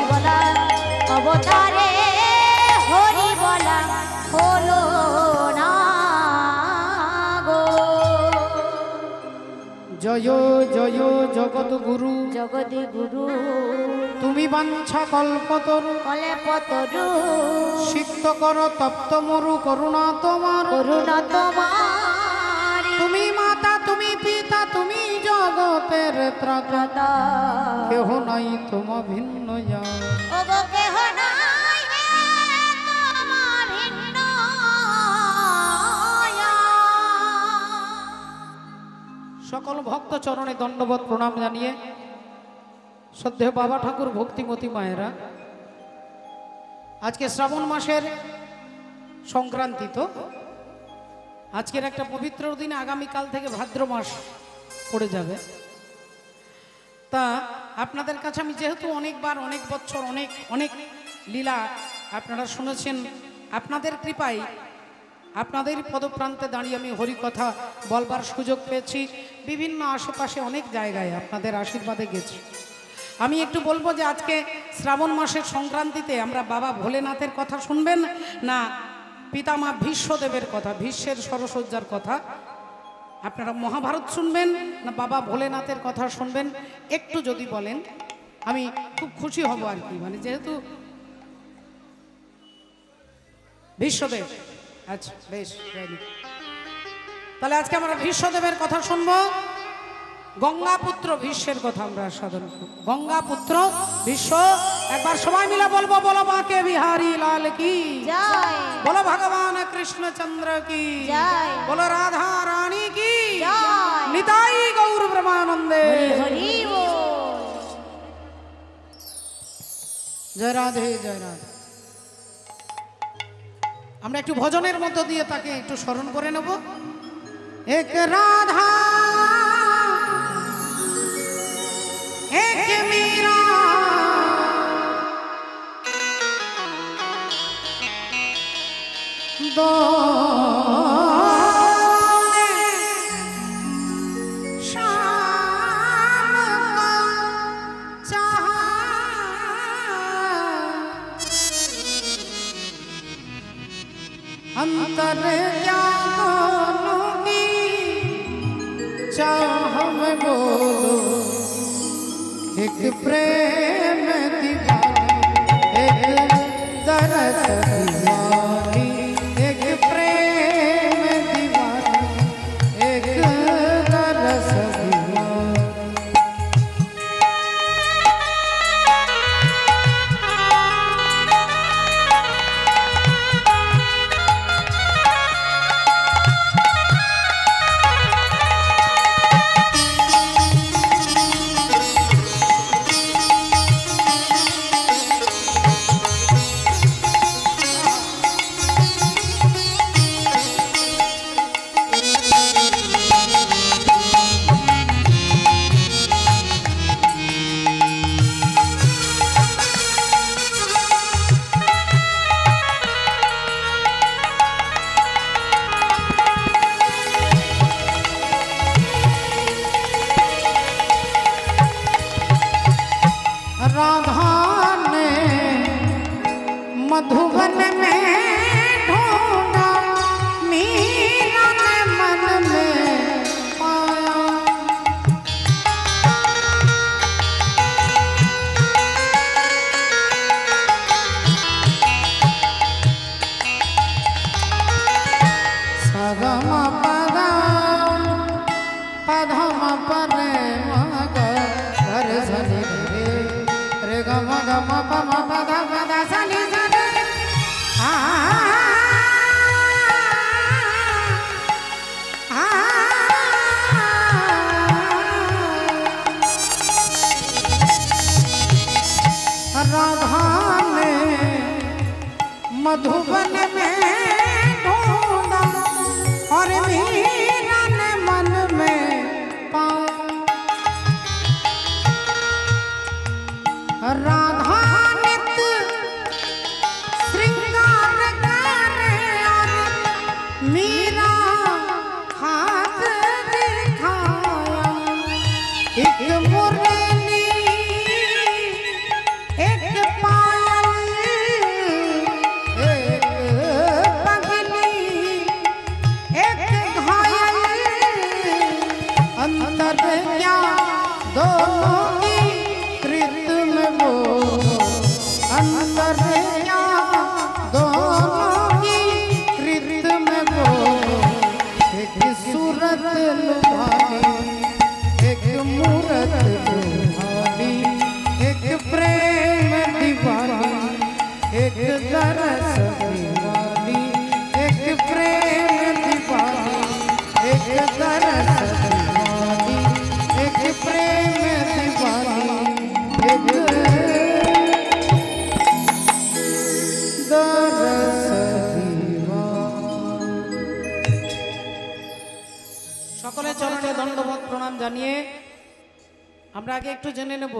বলা হলো অবতারে হরি বলা জয় জয় জগৎ গুরু জগদি গুরু তুমি বাঞ্ছা কল্পতরু কল্পতরু সিক্ত কর তপ্ত মরু করুণা তোমার করুণা তোমার তুমি মাতা তুমি পিতা তুমি জগতের ত্রাতা কেহ নাই তোম ভিন্ন জ্ঞান ওগো কেহ নাই হে তোমা ভিন্ন সকল ভক্ত চরণে দণ্ডবত প্রণাম জানিয়ে শ্রদ্ধেয় বাবা ঠাকুর ভক্তিমতী মায়েরা, আজকে শ্রাবণ মাসের সংক্রান্তি, তো আজকের একটা পবিত্র দিন, আগামীকাল থেকে ভাদ্র মাস পড়ে যাবে। তা আপনাদের কাছে আমি যেহেতু অনেকবার অনেক বছর অনেক অনেক লীলা আপনারা শুনেছেন, আপনাদের কৃপায় আপনাদের পদপ্রান্তে দাঁড়িয়ে আমি হরিকথা বলবার সুযোগ পেয়েছি। বিভিন্ন আশেপাশে অনেক জায়গায় আপনাদের আশীর্বাদে গেছি। আমি একটু বলবো যে আজকে শ্রাবণ মাসের সংক্রান্তিতে আমরা বাবা ভোলেনাথের কথা শুনবেন না পিতামা ভীষ্মদেবের কথা, ভীষ্মের সরসজ্জার কথা, আপনারা মহাভারত শুনবেন না বাবা ভোলেনাথের কথা শুনবেন, একটু যদি বলেন আমি খুব খুশি হব আর কি। মানে যেহেতু ভীষ্মদেব, আচ্ছা বেশ, তাহলে আজকে আমরা ভীষ্মদেবের কথা শুনবো। গঙ্গাপুত্র ভীষ্মের কথা আমরা সাধন করব। গঙ্গাপুত্র ভীষ্ম, একবার সবাই মিলে বলবো, বলো বাঁকে বিহারী লাল কি জয়, বলো ভগবান কৃষ্ণচন্দ্র কি জয়, বলো রাধা রানী কি জয়, নিতাই গৌর ব্রহ্মানন্দে হরি বল। জয় রাধে জয় রাধে। আমরা একটু ভজনের মধ্য দিয়ে তাকে একটু স্মরণ করে নেব। এক রাধা এক মীরা দো अंतर दोनों की चाह में बोलो, एक प्रेम दीवानी एक दरस दीवानी, एक प्रेम दीवानी एक दरस दीवानी। राधा ने मधुबन में ढूंढा, मीरा ने मन में पाया। सगम पदा पधम परे मग घर सनि रे गम गम पम पद पद सनि सनि आ राधा ने मधुबन में ढूंढा और मीरा ने मन में पाया। राधा नित श्रृंगार करे और मीरा हाथ दिखाया। एक मुरली एक पायल एक पगली एक घायल अंतर জানিয়ে আমরা আগে একটু জেনে নেব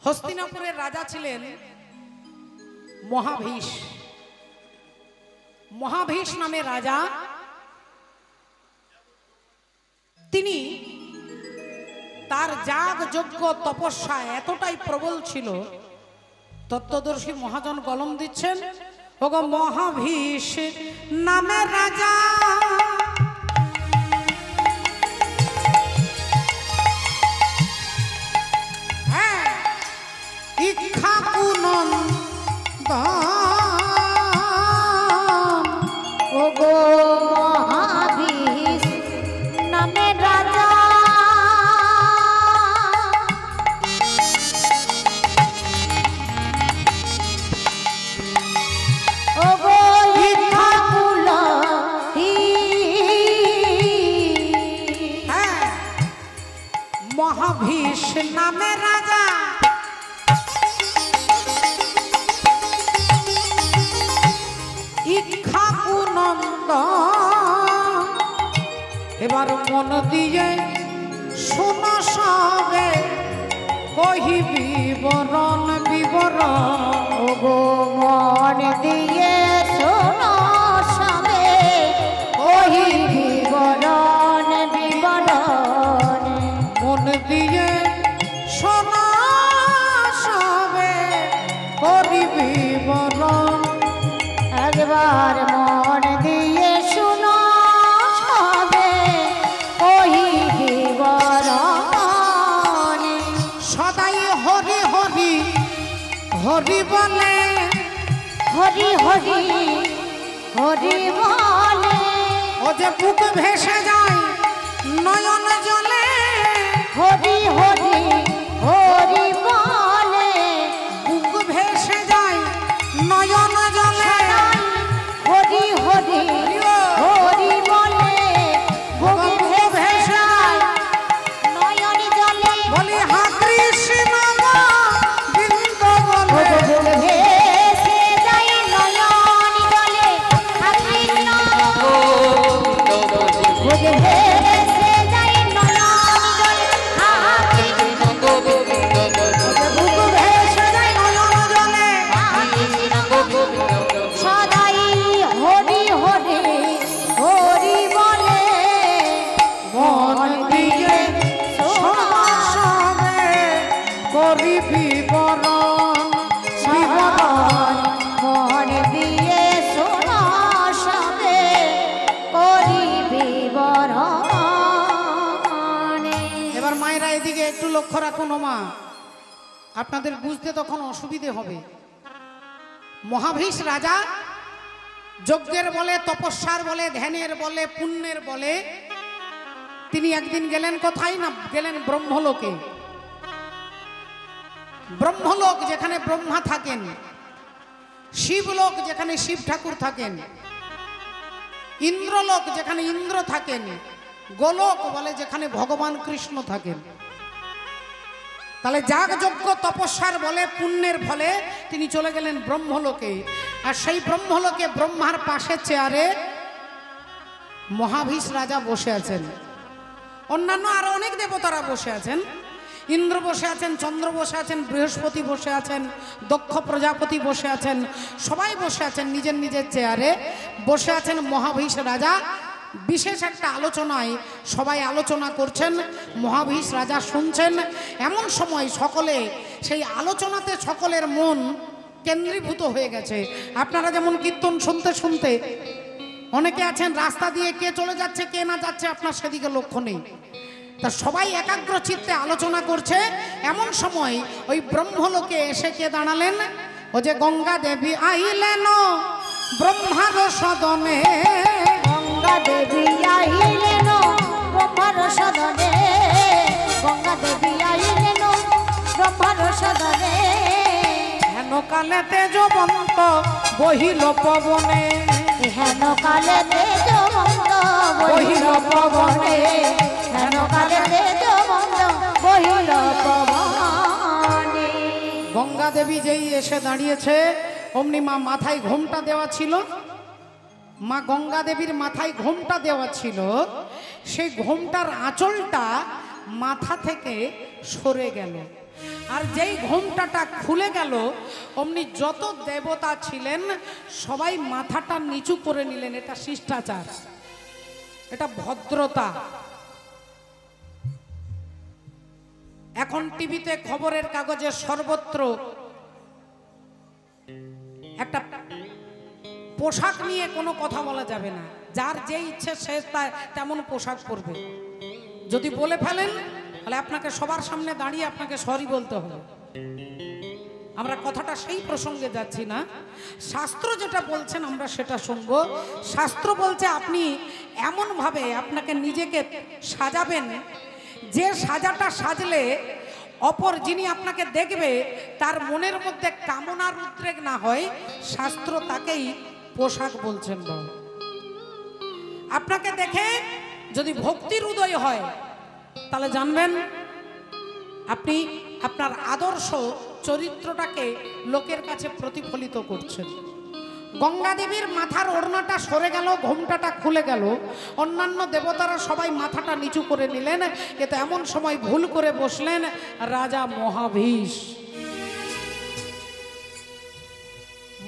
হস্তিনাপুরের রাজা ছিলেন মহাভীষ। মহাভীষ নামে রাজা, তিনি তার যাগ যজ্ঞ তপস্যা এতটাই প্রবল ছিল, তত্ত্বদর্শী মহাজন কলম দিচ্ছেন, ওগো মহাভীষ নামে রাজা ওগো মহাভীষ নামে রাজা ওগো ইক্ষাকুল মহাভীষ নামে রাজা এবার মন দিয়ে শোনো সবে কহি বিবরণ বিবরণ, ওগো মন দিয়ে শোনো সবে কহি বিবরণ বিবরণ, মন দিয়ে শোনো সবে কহি বিবরণ, একবার মন দিয়ে শোনো সবে কহি বিবরণ, সদাই হরি হরি হরি বলে, হরি হরি হরি বলে, ও যে বুক ভেসে যায় নয়ন জলে, হরি হরি হরি বলে, বুক ভেসে যায় নয়ন জলে, হরি হরি হরি বলে, বুক ভেসে যায় নয়ন জলে, বলি হা কৃষ্ণ বিন্দ বলে, বুক ভেসে যায় নয়ন জলে, হা কৃষ্ণ বুক ভেসে যায় নয়ন জলে, হা কৃষ্ণ বুক ভেসে যায় নয়ন জলে, সদাই হরি হরি হরি বলে, মন দিয়ে শোনো সবে করি বিবরণ বিবরণ, মন দিয়ে শোনো সবে করি বিবরণ। এবার মায়েরা এদিকে একটু লক্ষ্য রাখুন। মা, আপনাদের বুঝতে তখন অসুবিধে হবে। মহাভীষ রাজা যজ্ঞের বলে, তপস্যার বলে, ধ্যানের বলে, পুণ্যের বলে তিনি একদিন গেলেন কোথায় না, গেলেন ব্রহ্মলোকে। ব্রহ্মলোক যেখানে ব্রহ্মা থাকেন, শিবলোক যেখানে শিব ঠাকুর থাকেন, ইন্দ্রলোক যেখানে ইন্দ্র থাকেন, গোলোক বলে যেখানে ভগবান কৃষ্ণ থাকেন। তাহলে যাগ যজ্ঞ তপস্যার বলে, পুণ্যের ফলে তিনি চলে গেলেন ব্রহ্মলোকে। আর সেই ব্রহ্মলোকে ব্রহ্মার পাশে চেয়ারে মহাভীষ রাজা বসে আছেন, অন্যান্য আরো অনেক দেবতারা বসে আছেন। ইন্দ্র বসে আছেন, চন্দ্র বসে আছেন, বৃহস্পতি বসে আছেন, দক্ষ প্রজাপতি বসে আছেন, সবাই বসে আছেন নিজের নিজের চেয়ারে বসে আছেন। মহাভীষ রাজা বিশেষ একটা আলোচনায় সবাই আলোচনা করছেন, মহাভীষ রাজা শুনছেন। এমন সময় সকলে সেই আলোচনাতে সকলের মন কেন্দ্রীভূত হয়ে গেছে। আপনারা যেমন কীর্তন শুনতে শুনতে অনেকে আছেন রাস্তা দিয়ে কে চলে যাচ্ছে কে না যাচ্ছে আপনার সেদিকে লক্ষ্য নেই, তা সবাই একাগ্র চিত্তে আলোচনা করছে। এমন সময় ওই ব্রহ্মলোকে এসে কে দাঁড়ালেন, ও যে গঙ্গা দেবী আইলেন ব্রহ্মার সদনে, গঙ্গা দেবী আইলেন ব্রহ্মার সদনে, গঙ্গা দেবী আইলেন ব্রহ্মার সদনে, হেন কালে তেজবন্ত বহিল পবনে, হেন কালে তেজবন্ত বহিল পবনে, হেন কালে তেজবন্ত বহিল পবনে। গঙ্গা দেবী যেই এসে দাঁড়িয়েছে অমনি মা মাথায় ঘোমটা দেওয়া ছিল, মা গঙ্গা দেবীর মাথায় ঘোমটা দেওয়া ছিল। সেই ঘোমটার আঁচলটা মাথা থেকে সরে গেল। আর যেই ঘোমটাটা খুলে গেল অমনি যত দেবতা ছিলেন সবাই মাথাটা নিচু করে নিলেন। এটা শিষ্টাচার, এটা ভদ্রতা। এখন টিভিতে, খবরের কাগজে, সর্বত্র একটা পোশাক নিয়ে কোনো কথা বলা যাবে না। যার যে ইচ্ছে সে তেমন পোশাক পরবে। যদি বলে ফেলেন তাহলে আপনাকে সবার সামনে দাঁড়িয়ে আপনাকে সরি বলতে হবে। আমরা কথাটা সেই প্রসঙ্গে যাচ্ছি না। শাস্ত্র যেটা বলছেন আমরা সেটা শুনবো। শাস্ত্র বলছে আপনি এমনভাবে আপনাকে নিজেকে সাজাবেন যে সাজাটা সাজলে অপর যিনি আপনাকে দেখবে তার মনের মধ্যে কামনার উদ্রেক না হয়। শাস্ত্র তাকেই পোশাক বলছেন। আপনাকে দেখে যদি ভক্তির উদয় হয় তাহলে জানবেন আপনি আপনার আদর্শ চরিত্রটাকে লোকের কাছে প্রতিফলিত করছেন। গঙ্গা দেবীর মাথার ওড়নাটা সরে গেল, ঘোমটাটা খুলে গেল। অন্যান্য দেবতারা সবাই মাথাটা নিচু করে নিলেন, কিন্তু এমন সময় ভুল করে বসলেন রাজা মহাভীষ।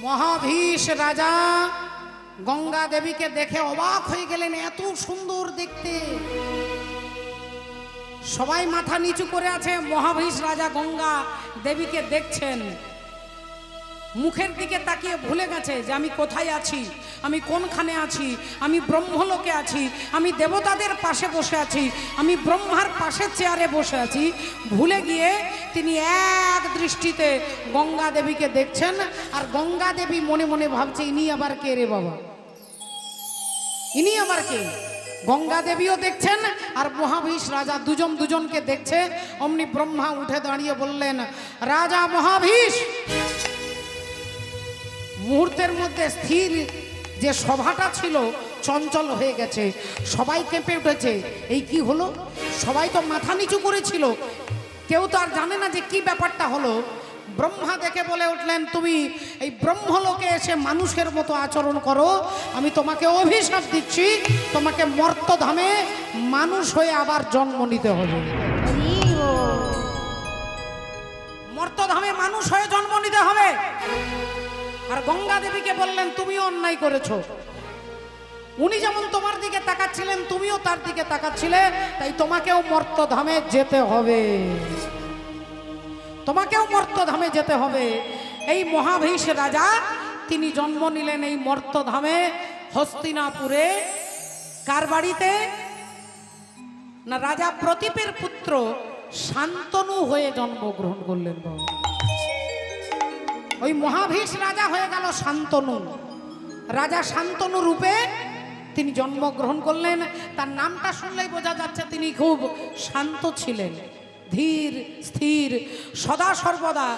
মহাভীষ রাজা গঙ্গা দেবীকে দেখে অবাক হয়ে গেলেন, এত সুন্দর দেখতে। সবাই মাথা নিচু করে আছে, মহাভীষ রাজা গঙ্গা দেবীকে দেখছেন। মুখের দিকে তাকিয়ে ভুলে গেছে যে আমি কোথায় আছি, আমি কোনখানে আছি, আমি ব্রহ্মলোকে আছি, আমি দেবতাদের পাশে বসে আছি, আমি ব্রহ্মার পাশে চেয়ারে বসে আছি। ভুলে গিয়ে তিনি এক দৃষ্টিতে গঙ্গা দেবীকে দেখছেন। আর গঙ্গা দেবী মনে মনে ভাবছে ইনি আবার কে রে বাবা, ইনি আবার কে। গঙ্গা দেবীও দেখছেন আর মহাভীষ রাজা দুজনকে দেখছে। অমনি ব্রহ্মা উঠে দাঁড়িয়ে বললেন, রাজা মহাভীষ। মুহূর্তের মধ্যে স্থির যে সভাটা ছিল চঞ্চল হয়ে গেছে, সবাই কেঁপে উঠেছে। এই কি হলো? সবাই তো মাথা নিচু করেছিল, কেউ তো আর জানে না যে কি ব্যাপারটা হলো। ব্রহ্মা দেখে বলে উঠলেন, তুমি এই ব্রহ্মলোকে এসে মানুষের মতো আচরণ করো, আমি তোমাকে অভিশাপ দিচ্ছি, তোমাকে মর্তধামে মানুষ হয়ে আবার জন্ম নিতে হবে। মর্তধামে মানুষ হয়ে জন্ম নিতে হবে। আর গঙ্গা দেবীকে বললেন, তুমিও অন্যায় করেছো। উনি যেমন তোমার দিকে তাকাচ্ছিলেন তুমিও তার দিকে তাকাচ্ছিলে, তাই তোমাকেও মর্তধামে যেতে হবে, তোমাকেও মর্তধামে যেতে হবে। এই মহাভীষ রাজা তিনি জন্ম নিলেন এই মর্তধামে, হস্তিনাপুরে। কার বাড়িতে? না, রাজা প্রতীপের পুত্র শান্তনু হয়ে জন্মগ্রহণ করলেন। ওই মহাভীষ রাজা হয়ে গেল শান্তনু। রাজা শান্তনু রূপে তিনি জন্মগ্রহণ করলেন। তার নামটা শুনলেই বোঝা যাচ্ছে তিনি খুব শান্ত ছিলেন, ধীর স্থির, সদা সর্বদা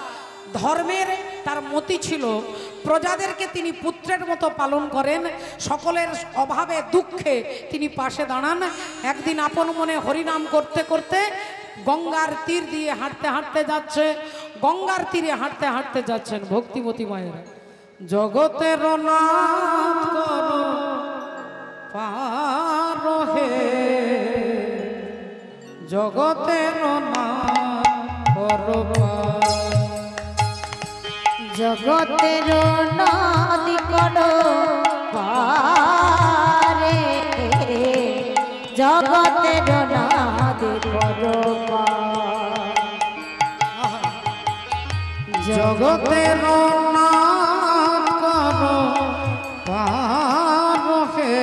ধর্মের তার মতি ছিল। প্রজাদেরকে তিনি পুত্রের মতো পালন করেন, সকলের অভাবে দুঃখে তিনি পাশে দাঁড়ান। একদিন আপন মনে হরিনাম করতে করতে গঙ্গার তীর দিয়ে হাঁটতে হাঁটতে যাচ্ছে, গঙ্গার তীরে হাঁটতে হাঁটতে যাচ্ছেন ভক্তিমতী মায়েরা। জগতের নাথ করো পার হে, জগতের নাথ করো পার, জগতের নদী করো পারে, জগতের নদী করো পার, জগতের নাথ করো পার হে,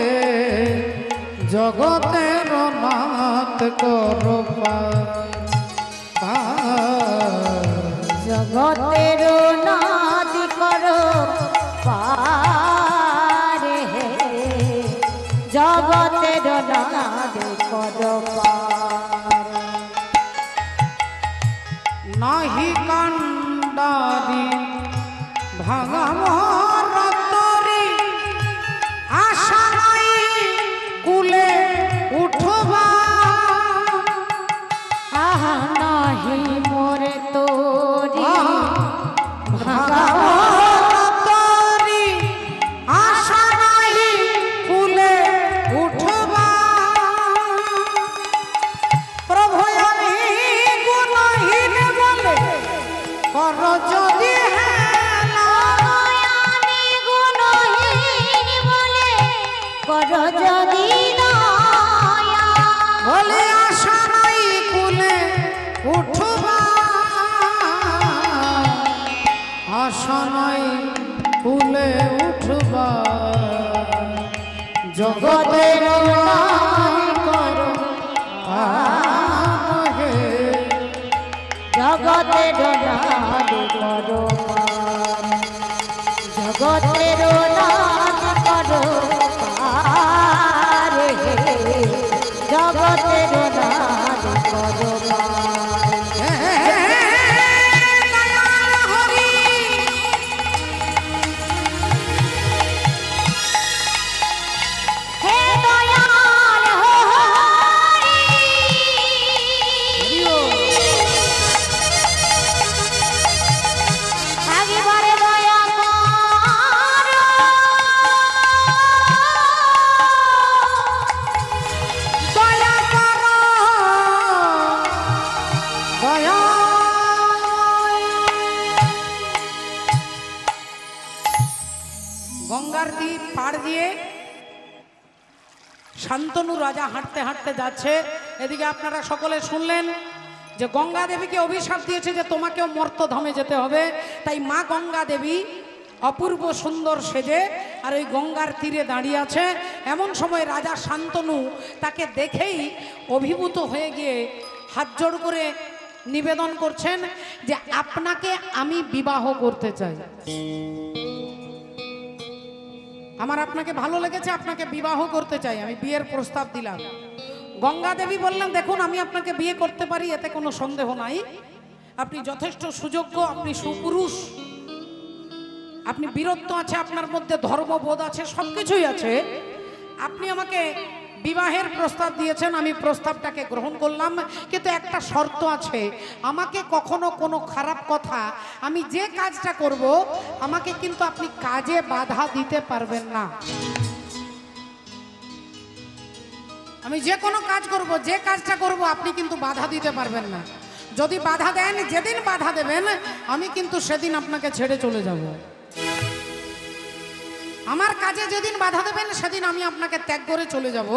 জগতের নাথ করো পার, জগতের নদী করো পারে, জগতের নদী করো পার, নাহি কান্ডারি ভাঙা মরতরি, আশা নাই কুলে উঠবা, আহা নাহি মোরে তোরি ভাঙা মরতরি, আশা নাই কুলে উঠবা, করো যদি দয়া বলে আশা নাই কুলে উঠবা আশা নাই কুলে উঠবা জগতের করো আগে জগতের নাদ করো জগতের নাদ করো পারে জগতের নাদ করো গঙ্গার দ্বীপ পাড় দিয়ে শান্তনু রাজা হাঁটতে হাঁটতে যাচ্ছে। এদিকে আপনারা সকলে শুনলেন যে গঙ্গা দেবীকে অভিশাপ দিয়েছে যে তোমাকেও মর্তধামে যেতে হবে। তাই মা গঙ্গা দেবী অপূর্ব সুন্দর সেজে আর ওই গঙ্গার তীরে দাঁড়িয়ে আছে। এমন সময় রাজা শান্তনু তাকে দেখেই অভিভূত হয়ে গিয়ে হাত জোড় করে নিবেদন করছেন যে আপনাকে আমি বিবাহ করতে চাই। আমার আপনাকে ভালো লেগেছে, আপনাকে বিবাহ করতে চাই, আমি বিয়ের প্রস্তাব দিলাম। গঙ্গা দেবী বললেন দেখুন আমি আপনাকে বিয়ে করতে পারি, এতে কোনো সন্দেহ নাই। আপনি যথেষ্ট সুযোগ্য, আপনি সুপুরুষ, আপনি বীরত্ব আছে, আপনার মধ্যে ধর্মবোধ আছে, সবকিছুই আছে। আপনি আমাকে বিবাহের প্রস্তাব দিয়েছেন, আমি প্রস্তাবটাকে গ্রহণ করলাম, কিন্তু একটা শর্ত আছে। আমাকে কখনো কোনো খারাপ কথা, আমি যে কাজটা করব আমাকে কিন্তু আপনি কাজে বাধা দিতে পারবেন না। আমি যে কোনো কাজ করব, যে কাজটা করব আপনি কিন্তু বাধা দিতে পারবেন না। যদি বাধা দেন, যেদিন বাধা দেবেন আমি কিন্তু সেদিন আপনাকে ছেড়ে চলে যাব। আমার কাজে যেদিন বাধা দেবেন সেদিন আমি আপনাকে ত্যাগ করে চলে যাব।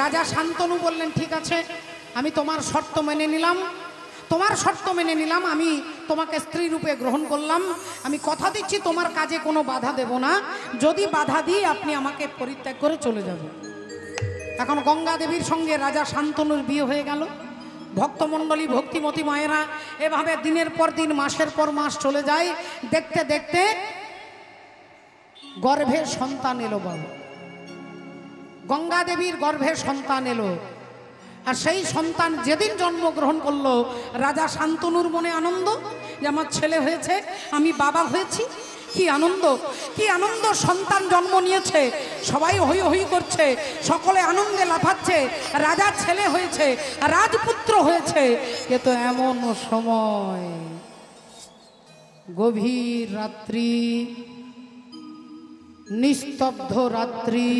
রাজা শান্তনু বললেন ঠিক আছে, আমি তোমার শর্ত মেনে নিলাম, তোমার শর্ত মেনে নিলাম, আমি তোমাকে স্ত্রী রূপে গ্রহণ করলাম। আমি কথা দিচ্ছি তোমার কাজে কোনো বাধা দেব না, যদি বাধা দিই আপনি আমাকে পরিত্যাগ করে চলে যাবেন। এখন গঙ্গা দেবীর সঙ্গে রাজা শান্তনুর বিয়ে হয়ে গেল। ভক্তমণ্ডলী, ভক্তিমতী মায়েরা এভাবে দিনের পর দিন, মাসের পর মাস চলে যায়। দেখতে দেখতে গর্ভে সন্তান এলো। বাবা গঙ্গা দেবীর গর্ভে সন্তান এলো, আর সেই সন্তান যেদিন জন্মগ্রহণ করলো রাজা শান্তনুর মনে আনন্দ যে আমার ছেলে হয়েছে, আমি বাবা হয়েছি। কি আনন্দ, কি আনন্দ, সন্তান জন্ম নিয়েছে, সবাই হই হই করছে, সকলে আনন্দে লাফাচ্ছে, রাজার ছেলে হয়েছে, রাজপুত্র হয়েছে। কিন্তু এমন সময় গভীর রাত্রি, নিস্তব্ধ রাত্রি,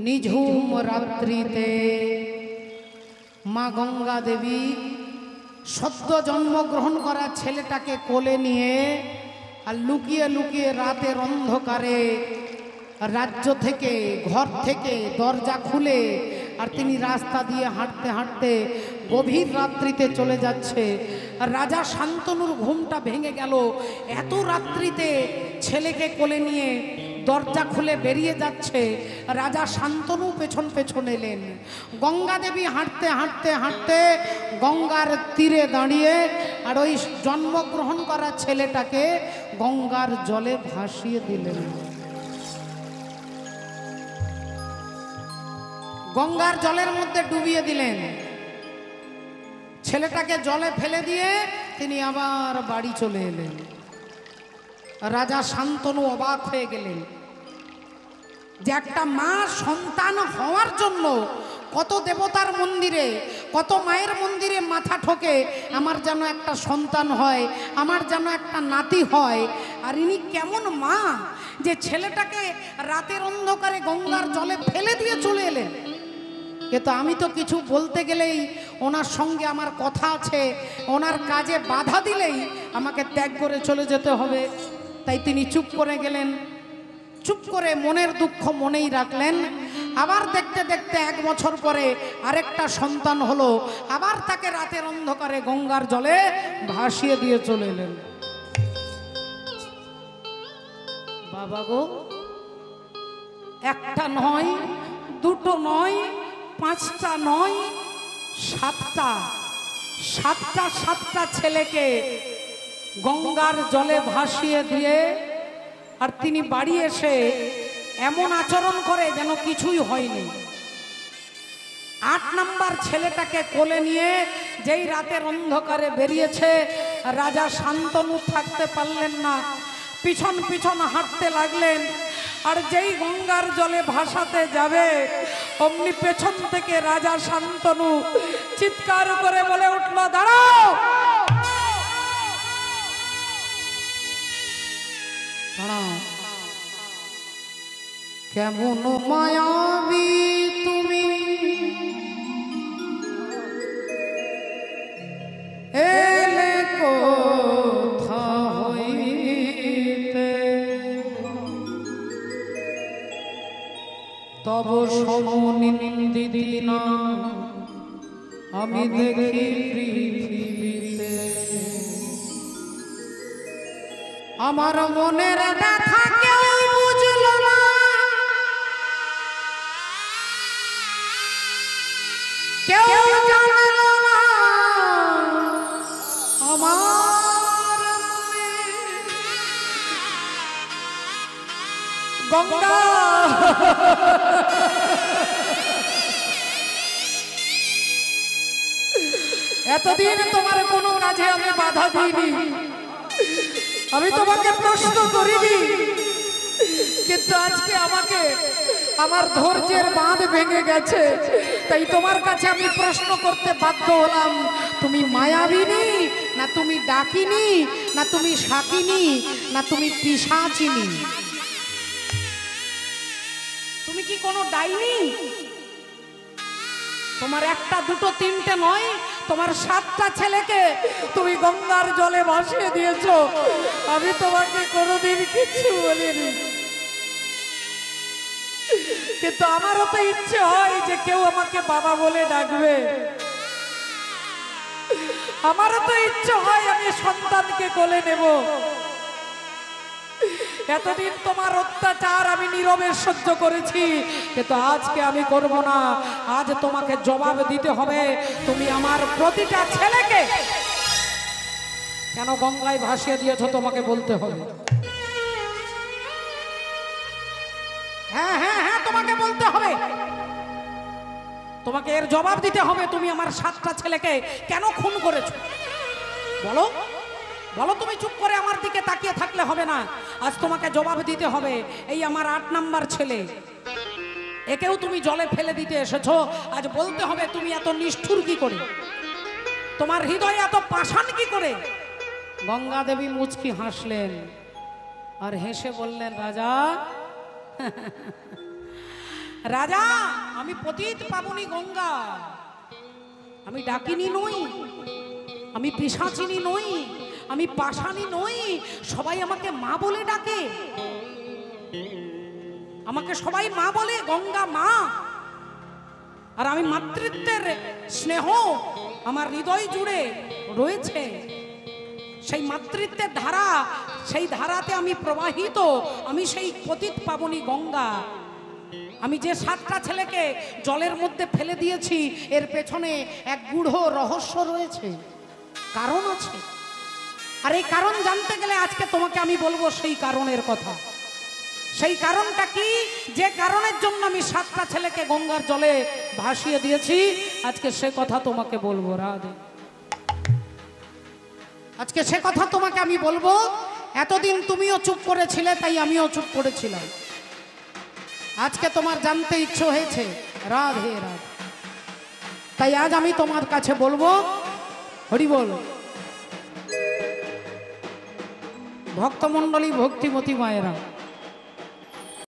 নিঝুম রাত্রিতে মা গঙ্গা দেবী সদ্য জন্মগ্রহণ করা ছেলেটাকে কোলে নিয়ে আর লুকিয়ে লুকিয়ে রাতের অন্ধকারে রাজ্য থেকে, ঘর থেকে দরজা খুলে আর তিনি রাস্তা দিয়ে হাঁটতে হাঁটতে গভীর রাত্রিতে চলে যাচ্ছে। রাজা শান্তনুর ঘুমটা ভেঙে গেল। এত রাত্রিতে ছেলেকে কোলে নিয়ে দরজা খুলে বেরিয়ে যাচ্ছে, রাজা শান্তনু পেছন পেছন এলেন। গঙ্গা দেবী হাঁটতে হাঁটতে হাঁটতে গঙ্গার তীরে দাঁড়িয়ে আর ওই জন্মগ্রহণ করা ছেলেটাকে গঙ্গার জলে ভাসিয়ে দিলেন। গঙ্গার জলের মধ্যে ডুবিয়ে দিলেন। ছেলেটাকে জলে ফেলে দিয়ে তিনি আবার বাড়ি চলে এলেন। রাজা শান্তনু অবাক হয়ে গেলেন যে একটা মা সন্তান হওয়ার জন্য কত দেবতার মন্দিরে, কত মায়ের মন্দিরে মাথা ঠোকে, আমার যেন একটা সন্তান হয়, আমার যেন একটা নাতি হয়। আর ইনি কেমন মা যে ছেলেটাকে রাতের অন্ধকারে গঙ্গার জলে ফেলে দিয়ে চলে এলেন। কিন্তু আমি তো কিছু বলতে গেলেই ওনার সঙ্গে আমার কথা আছে, ওনার কাজে বাধা দিলেই আমাকে ত্যাগ করে চলে যেতে হবে। তাই তিনি চুপ করে গেলেন। চুপ করে মনের দুঃখ মনেই রাখলেন। আবার দেখতে দেখতে 1 বছর পরে আরেকটা সন্তান হলো, আবার তাকে রাতের অন্ধকারে গঙ্গার জলে ভাসিয়ে দিয়ে চলে এলেন। বাবা গো, একটা নয়, দুটো নয়, 5টা নয়, 7টা ছেলেকে গঙ্গার জলে ভাসিয়ে দিয়ে আর তিনি বাড়ি এসে এমন আচরণ করে যেন কিছুই হয়নি। 8 নাম্বার ছেলেটাকে কোলে নিয়ে যেই রাতের অন্ধকারে বেরিয়েছে, রাজা শান্তনু থাকতে পারলেন না, পিছন পিছন হাঁটতে লাগলেন। আর যেই গঙ্গার জলে ভাসাতে যাবে, অমনি পেছন থেকে রাজা শান্তনু চিৎকার করে বলে উঠল, দাঁড়াও, দাঁড়াও, কেমন মায়াবী তুমি, এলে কোথা হইতে, তব সমনিন্দিত না আমি দেখি পৃথিবীতে, আমার মনের ব্যথা কেউ বুঝল না, কেউ জানল না, আমার মনে গঙ্গা এতদিন তোমার কোনো কাজে আমি বাধা দিইনি, আমি তোমাকে প্রশ্ন করিনি, কিন্তু আজকে আমাকে আমার ধৈর্যের বাঁধ ভেঙে গেছে, তাই তোমার কাছে আমি প্রশ্ন করতে বাধ্য হলাম, তুমি মায়াবিনী না তুমি ডাকিনী না তুমি শাকিনী না তুমি পিশাচিনী? তুমি কি কোনো ডাইনি? তোমার 1টা 2টো 3টে নয়, তোমার 7টা ছেলেকে তুমি গঙ্গার জলে ভাসিয়ে দিয়েছো। আমি তোমাকে কোনোদিন কিছু বলিনি, কিন্তু আমারও তো ইচ্ছে হয় যে কেউ আমাকে বাবা বলে ডাকবে, আমারও তো ইচ্ছে হয় আমি সন্তানকে কোলে নেব। এতদিন তোমার অত্যাচার আমি নীরবে সহ্য করেছি, কিন্তু আজকে আমি করব না। আজ তোমাকে জবাব দিতে হবে, তুমি আমার প্রতিটা ছেলেকে কেন গঙ্গায় ভাসিয়ে দিয়েছো তোমাকে বলতে হবে। হ্যাঁ হ্যাঁ হ্যাঁ, তোমাকে বলতে হবে, তোমাকে এর জবাব দিতে হবে। তুমি আমার 7টা ছেলেকে কেন খুন করেছো বলো, বলো। তুমি চুপ করে আমার দিকে তাকিয়ে থাকলে হবে না, আজ তোমাকে জবাব দিতে হবে। এই আমার 8 নাম্বার ছেলে, একেও তুমি জলে ফেলে দিতে এসেছো, আজ বলতে হবে তুমি এত নিষ্ঠুর কি করে, তোমার হৃদয়ে এত পাষাণ কি করে। গঙ্গা দেবী মুচকি হাসলেন আর হেসে বললেন, রাজা রাজা, আমি পতিত পাবনী গঙ্গা, আমি ডাকিনী নই, আমি পিশাচিনী নই, আমি পাষাণী নই। সবাই আমাকে মা বলে ডাকে, আমাকে সবাই মা বলে, গঙ্গা মা। আর আমি মাতৃত্বের স্নেহ আমার হৃদয় জুড়ে রয়েছে, সেই মাতৃত্বের ধারা, সেই ধারাতে আমি প্রবাহিত, আমি সেই পতিত পাবনী গঙ্গা। আমি যে 7টা ছেলেকে জলের মধ্যে ফেলে দিয়েছি, এর পেছনে এক গূঢ় রহস্য রয়েছে, কারণ আছে। আর এই কারণ জানতে গেলে আজকে তোমাকে আমি বলবো সেই কারণের কথা। সেই কারণটা কি, যে কারণের জন্য আমি 7টা ছেলেকে গঙ্গার জলে ভাসিয়ে দিয়েছি, আজকে সে কথা তোমাকে বলবো। রাধে, আজকে সে কথা তোমাকে আমি বলবো। এতদিন তুমিও চুপ করেছিলে, তাই আমিও চুপ করেছিলাম। আজকে তোমার জানতে ইচ্ছে হয়েছে, রাধে রাধে, তাই আজ আমি তোমার কাছে বলবো। হরি বল। ভক্তমণ্ডলী, ভক্তিমতী মায়েরা,